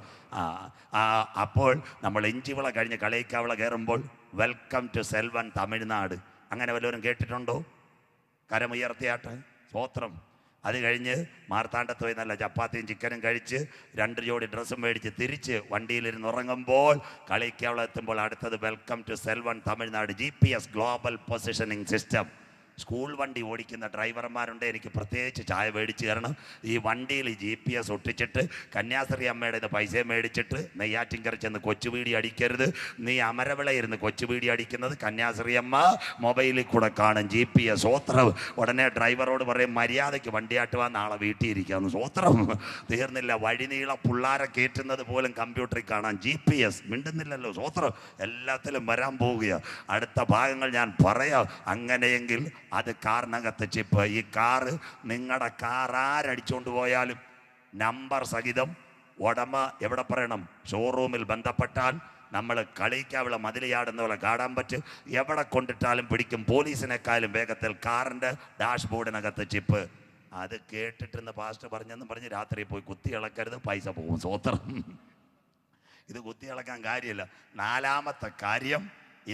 അപ്പോൾ നമ്മൾ ഇഞ്ചിവിള കഴിഞ്ഞ് കളിക്കാവിള കയറുമ്പോൾ വെൽക്കം ടു സെൽവൻ തമിഴ്നാട്. അങ്ങനെ വല്ലവരും കേട്ടിട്ടുണ്ടോ? കരം ഉയർത്തിയാട്ടെ. സ്വത്രം. അത് കഴിഞ്ഞ് മാർത്താണ്ഡത്ത് പോയി നല്ല ചപ്പാത്തിയും ചിക്കനും കഴിച്ച് 2 ജോഡി ഡ്രസ്സും മേടിച്ച് തിരിച്ച് വണ്ടിയിലിരുന്ന് ഉറങ്ങുമ്പോൾ കളിക്കാവളെത്തുമ്പോൾ അടുത്തത് welcome to Selvan Tamil Nadu. GPS global positioning system. School വണ്ടി ഓടിക്കുന്ന ഡ്രൈവർമാരുണ്ട്. എനിക്ക് പ്രത്യേകിച്ച് ചായ മേടിച്ച് തരണം. ഈ വണ്ടിയിൽ GPS ഒട്ടിച്ചിട്ട് കന്യാസ്ത്രീ അമ്മയുടെ ഇത് പൈസ മേടിച്ചിട്ട് നെയ്യാറ്റിൻകര ചെന്ന് കൊച്ചുവീടി അടിക്കരുത്. നീ അമരവിള ഇരുന്ന് കൊച്ചുവീടി അടിക്കുന്നത് കന്യാസ്ത്രീ അമ്മ മൊബൈലിൽ കൂടെ കാണും. GPS. സ്വത്രം. ഉടനെ ഡ്രൈവറോട് പറയും, മര്യാദയ്ക്ക് വണ്ടിയാട്ടുവാൻ, നാളെ വീട്ടിൽ ഇരിക്കാമെന്ന്. സ്വത്രം. തീർന്നില്ല. വഴിനീള പിള്ളാരെ കയറ്റുന്നത് പോലും കമ്പ്യൂട്ടറിൽ കാണാൻ GPS. മിണ്ടുന്നില്ലല്ലോ. സ്വത്രം. എല്ലാത്തിലും വരാൻ പോവുകയാണ്. അടുത്ത ഭാഗങ്ങൾ ഞാൻ പറയാം. അങ്ങനെയെങ്കിൽ അത് കാറിനകത്ത് ചിപ്പ്. ഈ കാറ്, നിങ്ങളുടെ കാർ ആരടിച്ചുകൊണ്ട് പോയാലും നമ്പർ സഹിതം ഉടമ എവിടെ പറയണം? ഷോറൂമിൽ ബന്ധപ്പെട്ടാൽ നമ്മൾ കളിക്കാവുള്ള മതിൽ ചാടുന്ന പോലെ ചാടാൻ പറ്റും. എവിടെ കൊണ്ടിട്ടാലും പിടിക്കും. പോലീസിനേക്കാളും വേഗത്തിൽ കാറിൻ്റെ ഡാഷ്ബോർഡിനകത്ത് ചിപ്പ്. അത് കേട്ടിട്ടിരുന്ന പാസ്റ്റർ പറഞ്ഞെന്ന് പറഞ്ഞ് രാത്രി പോയി കുത്തി ഇളക്കരുത്, പൈസ പോകും. സ്വോത്രം. ഇത് കുത്തി ഇളക്കാൻ കാര്യമില്ല. നാലാമത്തെ കാര്യം,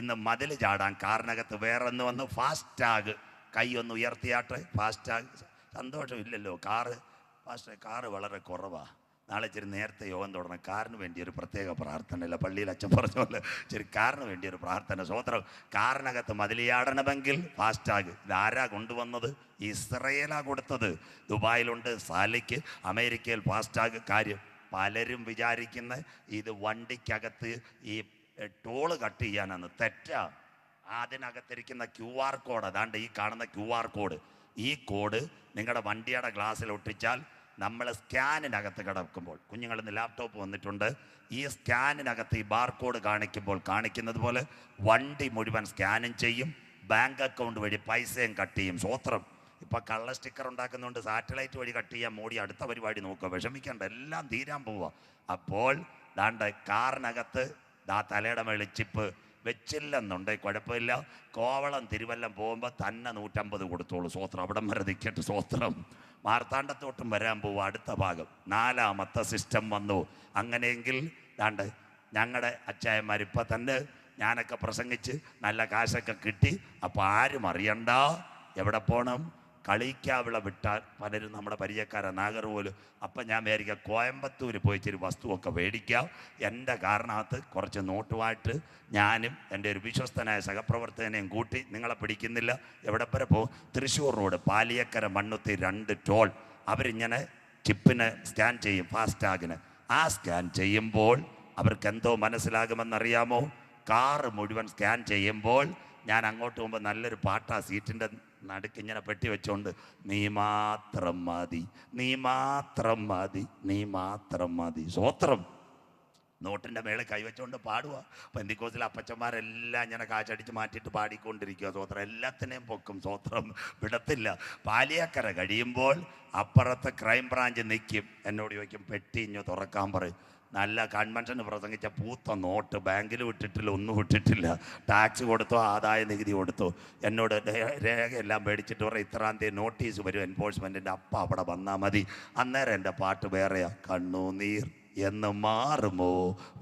ഇന്ന് മതിൽ ചാടാൻ കാറിനകത്ത് വേറെ ഒന്ന് വന്ന് ഫാസ്റ്റാഗ്. കൈ ഒന്ന് ഉയർത്തിയാട്ടെ. ഫാസ്റ്റാഗ് സന്തോഷമില്ലല്ലോ. കാറ് വളരെ കുറവാണ്. നാളെ ഇച്ചിരി നേരത്തെ യോഗം തുടങ്ങണം. കാറിന് വേണ്ടി ഒരു പ്രത്യേക പ്രാർത്ഥനയില്ല. പള്ളിയിൽ അച്ഛൻ പറഞ്ഞ പോലെ ഇച്ചിരി കാറിന് വേണ്ടി ഒരു പ്രാർത്ഥന. സ്വോത്രം. കാറിനകത്ത് മതിലിയാടണമെങ്കിൽ ഫാസ്റ്റാഗ്. ഇതാരാ കൊണ്ടുവന്നത്? ഇസ്രയേലാ കൊടുത്തത്. ദുബായിലുണ്ട്, സാലിക്ക്, അമേരിക്കയിൽ ഫാസ്റ്റാഗ്. കാര്യം പലരും വിചാരിക്കുന്ന ഇത് വണ്ടിക്കകത്ത് ഈ ടോള് കട്ട് ചെയ്യാനാണ്. തെറ്റാ. അതിനകത്തിരിക്കുന്ന QR കോഡ്, അതാണ്ട് ഈ കാണുന്ന QR കോഡ്. ഈ കോഡ് നിങ്ങളുടെ വണ്ടിയുടെ ഗ്ലാസ്സിൽ ഒട്ടിച്ചാൽ നമ്മൾ സ്കാനിനകത്ത് കിടക്കുമ്പോൾ, കുഞ്ഞുങ്ങളിന്ന് ലാപ്ടോപ്പ് വന്നിട്ടുണ്ട്, ഈ സ്കാനിനകത്ത് ഈ ബാർകോഡ് കാണിക്കുമ്പോൾ കാണിക്കുന്നത് പോലെ വണ്ടി മുഴുവൻ സ്കാനും ചെയ്യും. ബാങ്ക് അക്കൗണ്ട് വഴി പൈസയും കട്ട് ചെയ്യും. സ്വോത്രം. ഇപ്പം കള്ള സ്റ്റിക്കർ ഉണ്ടാക്കുന്നുണ്ട്. സാറ്റലൈറ്റ് വഴി കട്ട് ചെയ്യാൻ മോഡി അടുത്ത പരിപാടി നോക്കുക. വിഷമിക്കേണ്ട, എല്ലാം തീരാൻ പോവുക. അപ്പോൾ ദാണ്ട് കാറിനകത്ത് തലയുടെ മേളിൽ ചിപ്പ് വെച്ചില്ലെന്നുണ്ട് കുഴപ്പമില്ല. കോവളം തിരുവല്ലം പോകുമ്പോൾ തന്നെ 150 കൊടുത്തോളൂ. സ്വോത്രം. അവിടം വരെ നിൽക്കട്ടെ. സ്വോത്രം. മാർത്താണ്ഡത്തോട്ടും വരാൻ പോവുക അടുത്ത ഭാഗം. നാലാമത്തെ സിസ്റ്റം വന്നു. അങ്ങനെയെങ്കിൽ ദാണ്ട് ഞങ്ങളുടെ അച്ചായന്മാർ ഇപ്പം തന്നെ ഞാനൊക്കെ പ്രസംഗിച്ച് നല്ല കാശൊക്കെ കിട്ടി. അപ്പോൾ ആരും അറിയണ്ട എവിടെ പോകണം. കളിക്കാവിള വിട്ടാൽ പലരും നമ്മുടെ പരിചയക്കാരാണ്, നാഗർകോവിൽ. അപ്പം ഞാൻ വിചാരിക്കുക കോയമ്പത്തൂർ പോയി ഇച്ചിരി വസ്തുവൊക്കെ മേടിക്കാം. എൻ്റെ കാറിനകത്ത് കുറച്ച് നോട്ടുമായിട്ട് ഞാനും എൻ്റെ ഒരു വിശ്വസ്തനായ സഹപ്രവർത്തകനെയും കൂട്ടി, നിങ്ങളെ പിടിക്കുന്നില്ല, എവിടെ വരെ പോകും, തൃശ്ശൂർ റോഡ് പാലിയക്കര മണ്ണുത്തി 2 ടോൾ. അവരിങ്ങനെ ചിപ്പിന് സ്കാൻ ചെയ്യും, ഫാസ്റ്റാഗിന്. ആ സ്കാൻ ചെയ്യുമ്പോൾ അവർക്ക് എന്തോ മനസ്സിലാകുമെന്നറിയാമോ? കാറ് മുഴുവൻ സ്കാൻ ചെയ്യുമ്പോൾ ഞാൻ അങ്ങോട്ട് പോകുമ്പോൾ നല്ലൊരു പാട്ടാ സീറ്റിൻ്റെ നടുക്ക് ഇങ്ങനെ പെട്ടി വെച്ചോണ്ട്, നീ മാത്രം മതി, നീ മാത്രം മതി, നീ മാത്രം മതി. സ്വോത്രം. നോട്ടിൻ്റെ മേലെ കൈവച്ചുകൊണ്ട് പാടുക. പെന്തിക്കോസിലെ അപ്പച്ചന്മാരെല്ലാം ഇങ്ങനെ കാച്ചടിച്ച് മാറ്റിയിട്ട് പാടിക്കൊണ്ടിരിക്കുക. സ്വോത്രം. എല്ലാത്തിനെയും പൊക്കും. സ്വോത്രം. വിടത്തില്ല. പാലിയക്കര കഴിയുമ്പോൾ അപ്പുറത്ത് ക്രൈം ബ്രാഞ്ച് നിൽക്കും. എന്നോട് ചോദിക്കും, പെട്ടി ഇഞ്ഞ് തുറക്കാൻ പറയും. നല്ല കൺവെൻഷന് പ്രസംഗിച്ച പൂത്ത നോട്ട്, ബാങ്കിൽ വിട്ടിട്ടില്ല, ഒന്നും വിട്ടിട്ടില്ല. ടാക്സ് കൊടുത്തോ, ആദായ നികുതി കൊടുത്തോ. എന്നോട് രേഖയെല്ലാം മേടിച്ചിട്ട് പറയും, ഇത്രാം തീയതി നോട്ടീസ് വരും എൻഫോഴ്സ്മെൻറ്റിൻ്റെ, അപ്പം അവിടെ വന്നാൽ മതി. അന്നേരം എൻ്റെ പാട്ട് വേറെയാ. കണ്ണുനീർ എന്ന് മാറുമോ,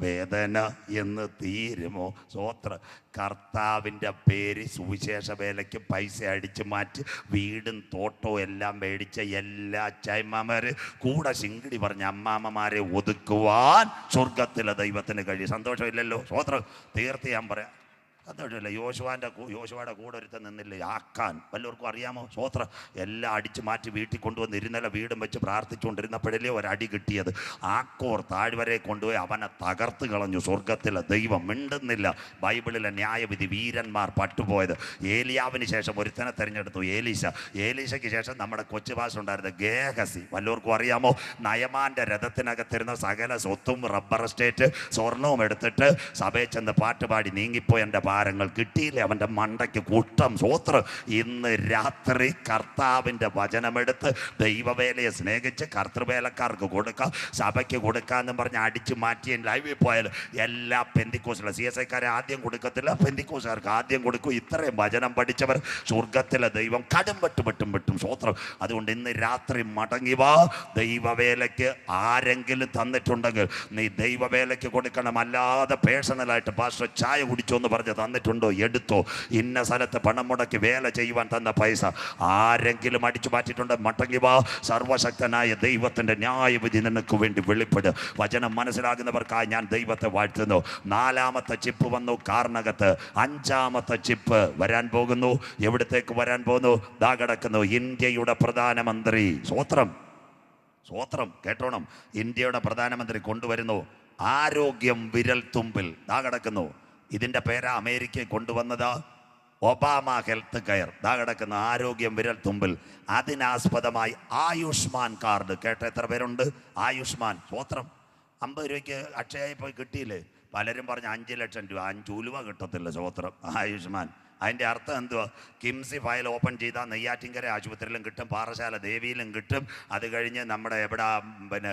വേദന എന്ന് തീരുമോ. സ്വോത്ര. കർത്താവിൻ്റെ പേര് സുവിശേഷ വേലയ്ക്ക് പൈസ അടിച്ചു മാറ്റി വീടും തോട്ടവും എല്ലാം മേടിച്ച എല്ലാ അച്ചായമ്മമാര് കൂടെ ശിങ്കിടി പറഞ്ഞ അമ്മാമ്മമാരെ ഒതുക്കുവാൻ സ്വർഗത്തിലെ ദൈവത്തിന് കഴിയും. സന്തോഷമില്ലല്ലോ. സ്വോത്രം. തീർത്ത് ഞാൻ പറയാം, സന്തോഷമില്ല. യോശുവയുടെ കൂടെ ഒരുത്തൻ നിന്നില്ലേ ആക്കാൻ. വല്ലവർക്കും അറിയാമോ? സ്വോത്രം. എല്ലാം അടിച്ചു മാറ്റി വീട്ടിൽ കൊണ്ടുവന്ന് ഇരുന്നല്ല വീടും വെച്ച് പ്രാർത്ഥിച്ചുകൊണ്ടിരുന്നപ്പോഴല്ലേ ഒരടി കിട്ടിയത്. ആക്കോർ താഴ്വരെ കൊണ്ടുപോയി അവനെ തകർത്ത് കളഞ്ഞു. സ്വർഗത്തിലെ ദൈവം മിണ്ടുന്നില്ല. ബൈബിളിലെ ന്യായവിധി വീരന്മാർ പട്ടുപോയത്. ഏലിയാവിന് ശേഷം ഒരുത്തനെ തിരഞ്ഞെടുത്തു, ഏലീശ. ഏലീശയ്ക്ക് ശേഷം നമ്മുടെ കൊച്ചു ഭാഷ ഉണ്ടായിരുന്ന ഗേഹസി. വല്ലവർക്കും അറിയാമോ? നയമാൻ്റെ രഥത്തിനകത്തിരുന്ന സകല സ്വത്തും റബ്ബർ എസ്റ്റേറ്റ് സ്വർണവും എടുത്തിട്ട് സഭയിൽ ചെന്ന് പാട്ടുപാടി നീങ്ങിപ്പോയി. എൻ്റെ ഭാരങ്ങൾ കിട്ടിയില്ലേ അവൻ്റെ മണ്ടയ്ക്ക് കൂട്ടം. സ്വോത്രം. ഇന്ന് രാത്രി കർത്താവിൻ്റെ വചനമെടുത്ത് ദൈവവേലയെ സ്നേഹിച്ച് കർത്തൃവേലക്കാർക്ക് കൊടുക്കാം, സഭയ്ക്ക് കൊടുക്കാമെന്ന് പറഞ്ഞ് അടിച്ചു മാറ്റി ലൈവിൽ പോയാൽ എല്ലാ പെന്തിക്കോസിലെ CSIക്കാരെ ആദ്യം കൊടുക്കത്തില്ല, പെന്തിക്കോസുകാർക്ക് ആദ്യം കൊടുക്കും. ഇത്രയും വചനം പഠിച്ചവർ സ്വർഗത്തിലെ ദൈവം കടും വെട്ടും. സ്വോത്രം. അതുകൊണ്ട് ഇന്ന് രാത്രി മടങ്ങി വാ. ദൈവവേലയ്ക്ക് ആരെങ്കിലും തന്നിട്ടുണ്ടെങ്കിൽ നീ ദൈവവേലയ്ക്ക് കൊടുക്കണം. അല്ലാതെ പേഴ്സണലായിട്ട് പാസ്റ്റർ ചായ കുടിച്ചോ എന്ന് പറഞ്ഞ് തന്നിട്ടുണ്ടോ? എടുത്തോ. ഇന്ന സ്ഥലത്ത് പണം മുടക്കി വേല ചെയ്യുവാൻ തന്ന പൈസ ആരെങ്കിലും അടിച്ചു മാറ്റിയിട്ടുണ്ട്? മടങ്ങി വാ. സർവശക്തനായ ദൈവത്തിൻ്റെ ന്യായവിധി നിനക്ക് വേണ്ടി വെളിപ്പെടും. വചനം മനസ്സിലാകുന്നവർക്കായി ഞാൻ ദൈവത്തെ വാഴ്ത്തുന്നു. 4ാമത്തെ ചിപ്പ് വന്നു കാറിനകത്ത്. 5ാമത്തെ ചിപ്പ് വരാൻ പോകുന്നു. എവിടത്തേക്ക് വരാൻ പോകുന്നു? ദാ കിടക്കുന്നു ഇന്ത്യയുടെ പ്രധാനമന്ത്രി. സ്വോത്രം. കേട്ടോണം. ഇന്ത്യയുടെ പ്രധാനമന്ത്രി കൊണ്ടുവരുന്നു ആരോഗ്യം വിരൽ തുമ്പിൽ. ദാ കിടക്കുന്നു. ഇതിൻ്റെ പേരാ അമേരിക്കയിൽ കൊണ്ടുവന്നത് ഒബാമ ഹെൽത്ത് കെയർ. ദാ കിടക്കുന്ന ആരോഗ്യം വിരൽ തുമ്പിൽ. അതിനാസ്പദമായി ആയുഷ്മാൻ കാർഡ്. കേട്ട എത്ര പേരുണ്ട്? ആയുഷ്മാൻ. സ്വോത്രം. 50 രൂപയ്ക്ക് അക്ഷയയിൽ പോയി കിട്ടിയില്ലേ? പലരും പറഞ്ഞ് 5 ലക്ഷം രൂപ. 5 ഉലുവ കിട്ടത്തില്ല. സ്വോത്രം. ആയുഷ്മാൻ അതിൻ്റെ അർത്ഥം എന്തുവാ? കിംസി ഫയൽ ഓപ്പൺ ചെയ്താൽ നെയ്യാറ്റിൻകര ആശുപത്രിയിലും കിട്ടും, പാറശാല ദേവിയിലും കിട്ടും, അത് കഴിഞ്ഞ് നമ്മുടെ എവിടെ പിന്നെ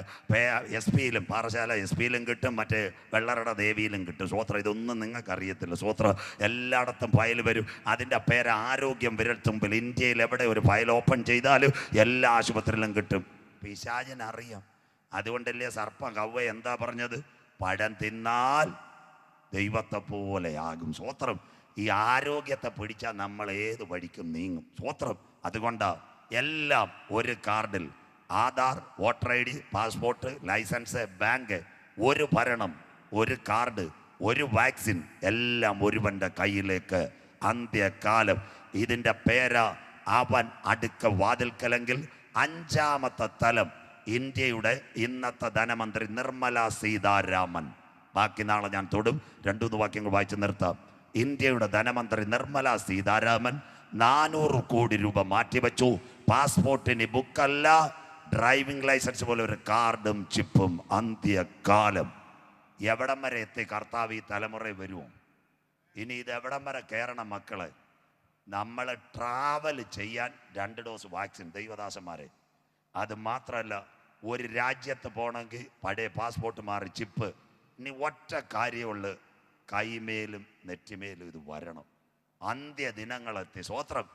എസ് പിയിലും പാറശാല എസ് പിയിലും കിട്ടും, മറ്റേ വെള്ളറട ദേവിയിലും കിട്ടും. സ്വോത്രം, ഇതൊന്നും നിങ്ങൾക്ക് അറിയത്തില്ല. സ്വോത്രം, എല്ലായിടത്തും ഫയൽ വരും. അതിൻ്റെ പേര് ആരോഗ്യം വിരൽത്തുമ്പിൽ. ഇന്ത്യയിൽ എവിടെ ഒരു ഫയൽ ഓപ്പൺ ചെയ്താലും എല്ലാ ആശുപത്രിയിലും കിട്ടും. പിശാചിനറിയാം. അതുകൊണ്ടല്ലേ സർപ്പം കവ്വ എന്താ പറഞ്ഞത്? പഴം തിന്നാൽ ദൈവത്തെ പോലെ ആകും. സ്വോത്രം, ഈ ആരോഗ്യത്തെ പിടിച്ചാൽ നമ്മൾ ഏത് വഴിക്കും നീങ്ങും. സ്വോത്രം, അതുകൊണ്ടാണ് എല്ലാം ഒരു കാർഡിൽ. Aadhaar, voter I D, passport, licence, bank, ഒരു ഭരണം, ഒരു കാർഡ്, ഒരു വാക്സിൻ, എല്ലാം ഒരുവൻ്റെ കയ്യിലേക്ക്. അന്ത്യകാലം. ഇതിൻ്റെ പേര് അവൻ അടുക്ക വാതിൽക്കലെങ്കിൽ. അഞ്ചാമത്തെ തലം ഇന്ത്യയുടെ ഇന്നത്തെ ധനമന്ത്രി നിർമ്മല സീതാരാമൻ. ബാക്കി നാളെ ഞാൻ തൊടും. 2-3 വാക്യങ്ങൾ വായിച്ചു നിർത്താം. ഇന്ത്യയുടെ ധനമന്ത്രി നിർമ്മല സീതാരാമൻ 400 കോടി രൂപ മാറ്റിവെച്ചു. പാസ്പോർട്ടിന് ബുക്കല്ല, ഡ്രൈവിംഗ് ലൈസൻസ് പോലെ ഒരു കാർഡും ചിപ്പും. അന്ത്യകാലം. എവിടം വരെ എത്തി കർത്താവ് ഈ തലമുറ വരുമോ? ഇനി ഇത് എവിടം വരെ കയറണം മക്കളെ? നമ്മൾ ട്രാവൽ ചെയ്യാൻ 2 ഡോസ് വാക്സിൻ ദൈവദാസന്മാരെ. അത് മാത്രമല്ല, ഒരു രാജ്യത്ത് പോകണമെങ്കിൽ പഴയ പാസ്പോർട്ട് മാറി ചിപ്പ്. ഇനി ഒറ്റ കാര്യമുള്ളു, കൈമേലും നെറ്റിമേലും ഇത് വരണം. അന്ത്യദിനങ്ങളെത്തി. സ്വോത്രം,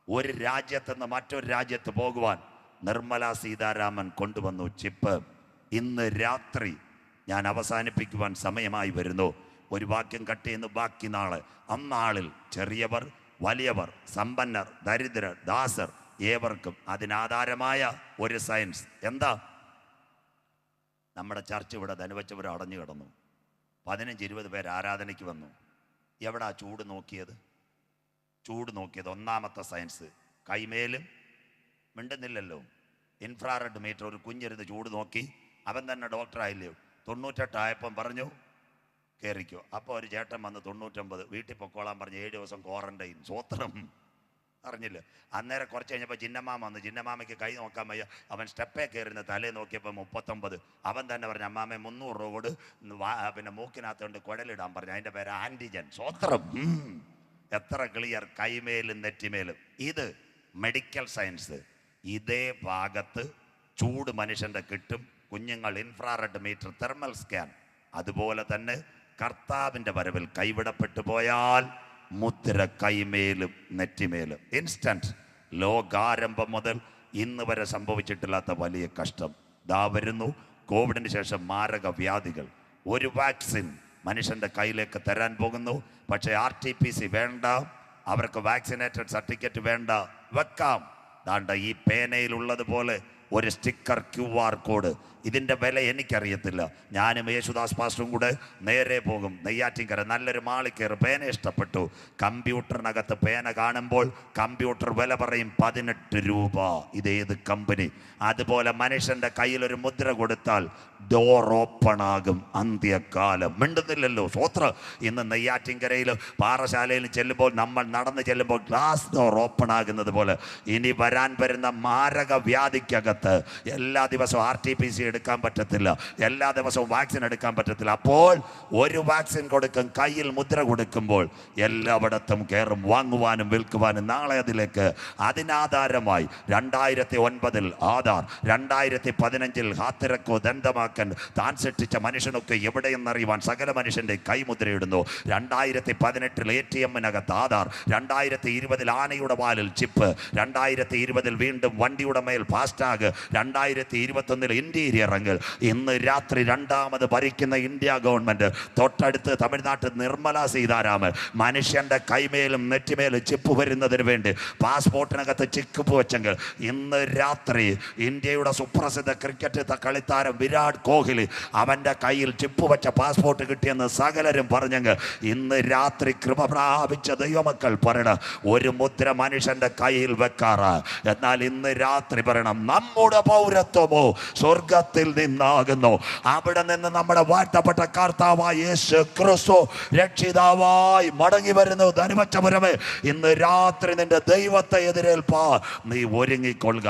ഒരു രാജ്യത്ത് നിന്ന് മറ്റൊരു രാജ്യത്ത് പോകുവാൻ നിർമ്മല സീതാരാമൻ കൊണ്ടുവന്നു ചിപ്പ്. ഇന്ന് രാത്രി ഞാൻ അവസാനിപ്പിക്കുവാൻ സമയമായി വരുന്നു. ഒരു വാക്യം കട്ട് ചെയ്യുന്നു, ബാക്കി നാളെ. അന്നാളിൽ ചെറിയവർ, വലിയവർ, സമ്പന്നർ, ദരിദ്രർ, ദാസർ, ഏവർക്കും അതിനാധാരമായ ഒരു സയൻസ്. എന്താ? നമ്മുടെ ചർച്ച ഇവിടെ ധനുവച്ചവർ അടഞ്ഞു കിടന്നു. 15-20 പേര് ആരാധനയ്ക്ക് വന്നു. എവിടാ ചൂട് നോക്കിയത്? ചൂട് നോക്കിയത് ഒന്നാമത്തെ സയൻസ്. കൈമേലും മിണ്ടുന്നില്ലല്ലോ. Infrared meter. ഒരു കുഞ്ഞിരുന്ന് ചൂട് നോക്കി. അവൻ തന്നെ ഡോക്ടറായില്ലയോ? 98 ആയപ്പം പറഞ്ഞു കയറിക്കോ. അപ്പോൾ ഒരു ചേട്ടൻ വന്ന് 99 വീട്ടിൽ പൊക്കോളാൻ പറഞ്ഞ് 7 ദിവസം ക്വാറന്റൈൻ. സ്വോത്രം, അറിഞ്ഞില്ല. അന്നേരം കുറച്ച് കഴിഞ്ഞപ്പോൾ ചിന്നമാമ വന്നു. ചിന്നമാമയ്ക്ക് കൈ നോക്കാൻ വയ്യ. അവൻ സ്റ്റെപ്പേ കയറുന്ന തലേ നോക്കിയപ്പോൾ 39. അവൻ തന്നെ പറഞ്ഞു, അമ്മാമ്മ 300 രൂപ കൊടു, പിന്നെ മൂക്കിനകത്തുകൊണ്ട് കുഴലിടാൻ പറഞ്ഞു. അതിൻ്റെ പേര് ആൻറ്റിജൻ. സ്വോത്രം, എത്ര ക്ലിയർ. കൈമേലും നെറ്റിമേലും. ഇത് മെഡിക്കൽ സയൻസ്. ഇതേ ഭാഗത്ത് ചൂട് മനുഷ്യൻ്റെ കിട്ടും. കുഞ്ഞുങ്ങൾ ഇൻഫ്രാറെഡ് മീറ്റർ, തെർമൽ സ്കാൻ. അതുപോലെ തന്നെ കർത്താവിൻ്റെ വരവിൽ കൈവിടപ്പെട്ടു പോയാൽ മുദ്ര കൈമേലും നെറ്റിമേലും. ഇൻസ്റ്റന്റ്. ലോകാരംഭം മുതൽ ഇന്ന് വരെ സംഭവിച്ചിട്ടില്ലാത്ത വലിയ കഷ്ടം ദാ വരുന്നു. കോവിഡിന് ശേഷം മാരക വ്യാധികൾ. ഒരു വാക്സിൻ മനുഷ്യൻ്റെ കയ്യിലേക്ക് തരാൻ പോകുന്നു. പക്ഷേ RTPC വേണ്ട, അവർക്ക് വാക്സിനേറ്റഡ് സർട്ടിഫിക്കറ്റ് വേണ്ട. വെക്കാം. ദാണ്ട ഈ പേനയിലുള്ളതുപോലെ ഒരു സ്റ്റിക്കർ, QR കോഡ്. ഇതിൻ്റെ വില എനിക്കറിയത്തില്ല. ഞാനും യേശുദാസ് പാസ്റ്ററും കൂടെ നേരെ പോകും നെയ്യാറ്റിൻകര. നല്ലൊരു മാളിൽ കയറി. പേന ഇഷ്ടപ്പെട്ടു. കമ്പ്യൂട്ടറിനകത്ത് പേന കാണുമ്പോൾ കമ്പ്യൂട്ടർ വില പറയും 18 രൂപ. ഇതേത് കമ്പനി? അതുപോലെ മനുഷ്യൻ്റെ കയ്യിലൊരു മുദ്ര കൊടുത്താൽ ഡോർ ഓപ്പൺ ആകും. അന്ത്യകാലം. മിണ്ടുന്നില്ലല്ലോ. സ്വോത്ര, ഇന്ന് നെയ്യാറ്റിൻകരയിൽ പാറശാലയിൽ ചെല്ലുമ്പോൾ, നമ്മൾ നടന്ന് ചെല്ലുമ്പോൾ ഗ്ലാസ് ഡോർ ഓപ്പൺ ആകുന്നത് പോലെ ഇനി വരാൻ വരുന്ന മാരക വ്യാധിക്കകത്ത് എല്ലാ ദിവസവും RTPC എടുക്കാൻ പറ്റത്തില്ല. എല്ലാ ദിവസവും വാക്സിൻ എടുക്കാൻ പറ്റത്തില്ല. അപ്പോൾ ഒരു വാക്സിൻ കൊടുക്കും. കയ്യിൽ മുദ്ര കൊടുക്കുമ്പോൾ എല്ലായിടത്തും കയറും. വാങ്ങുവാനും വിൽക്കുവാനും. നാളെ അതിലേക്ക് അതിനാധാരമായി 2009 ആധാർ, 2015 ഹാത്തിരക്കോ ദന്തമാക്കൻ താൻ സൃഷ്ടിച്ച മനുഷ്യനൊക്കെ എവിടെയെന്നറിയുവാൻ സകല മനുഷ്യൻ്റെ കൈമുദ്രയിടുന്നു. 2018 ATMനകത്ത് ആധാർ, 2020 ആനയുടെ വാലിൽ ചിപ്പ്, 2020 വീണ്ടും വണ്ടിയുടെ മേൽ ഫാസ്ടാഗ്, 2021 ഇന്റീരിയർ ഇറങ്ങൽ. ഇന്ന് രാത്രി രണ്ടാമത് ഭരിക്കുന്ന ഇന്ത്യ ഗവൺമെന്റ്, തൊട്ടടുത്ത് തമിഴ്നാട്ടിൽ നിർമ്മല സീതാരാമൻ, മനുഷ്യന്റെ കൈമേലും നെറ്റിമേലും ചിപ്പ് വരുന്നതിന് വേണ്ടി പാസ്പോർട്ടിനകത്ത് ചിപ്പ് വെച്ചെങ്കിൽ ഇന്ന് രാത്രി ഇന്ത്യയുടെ സുപ്രസിദ്ധ ക്രിക്കറ്റ് കളിത്താരം വിരാട് കോഹ്ലി, അവന്റെ കയ്യിൽ ചിപ്പ് വെച്ച പാസ്പോർട്ട് കിട്ടിയെന്ന് സകലരും പറഞ്ഞെങ്കിൽ ഇന്ന് രാത്രി കൃപ പ്രാപിച്ച ദൈവമക്കൾ പറയണം, ഒരു മുദ്ര മനുഷ്യന്റെ കയ്യിൽ വെക്കാറ്. എന്നാൽ ഇന്ന് രാത്രി പറയണം, നമ്മുടെ പൗരത്വമോ സ്വർഗത്തിൽ നിന്നാകുന്നു. അവിടെ നിന്ന് നമ്മുടെ വാഴ്ത്തപ്പെട്ട കർത്താവായ യേശു ക്രിസ്തു രക്ഷിതാവായി മടങ്ങി വരുന്നു. ധനുവച്ചപുരമേ, ഇന്ന് രാത്രി നിന്റെ ദൈവത്തെ എതിരേൽപ്പാൻ നീ ഒരുങ്ങിക്കൊള്ളുക.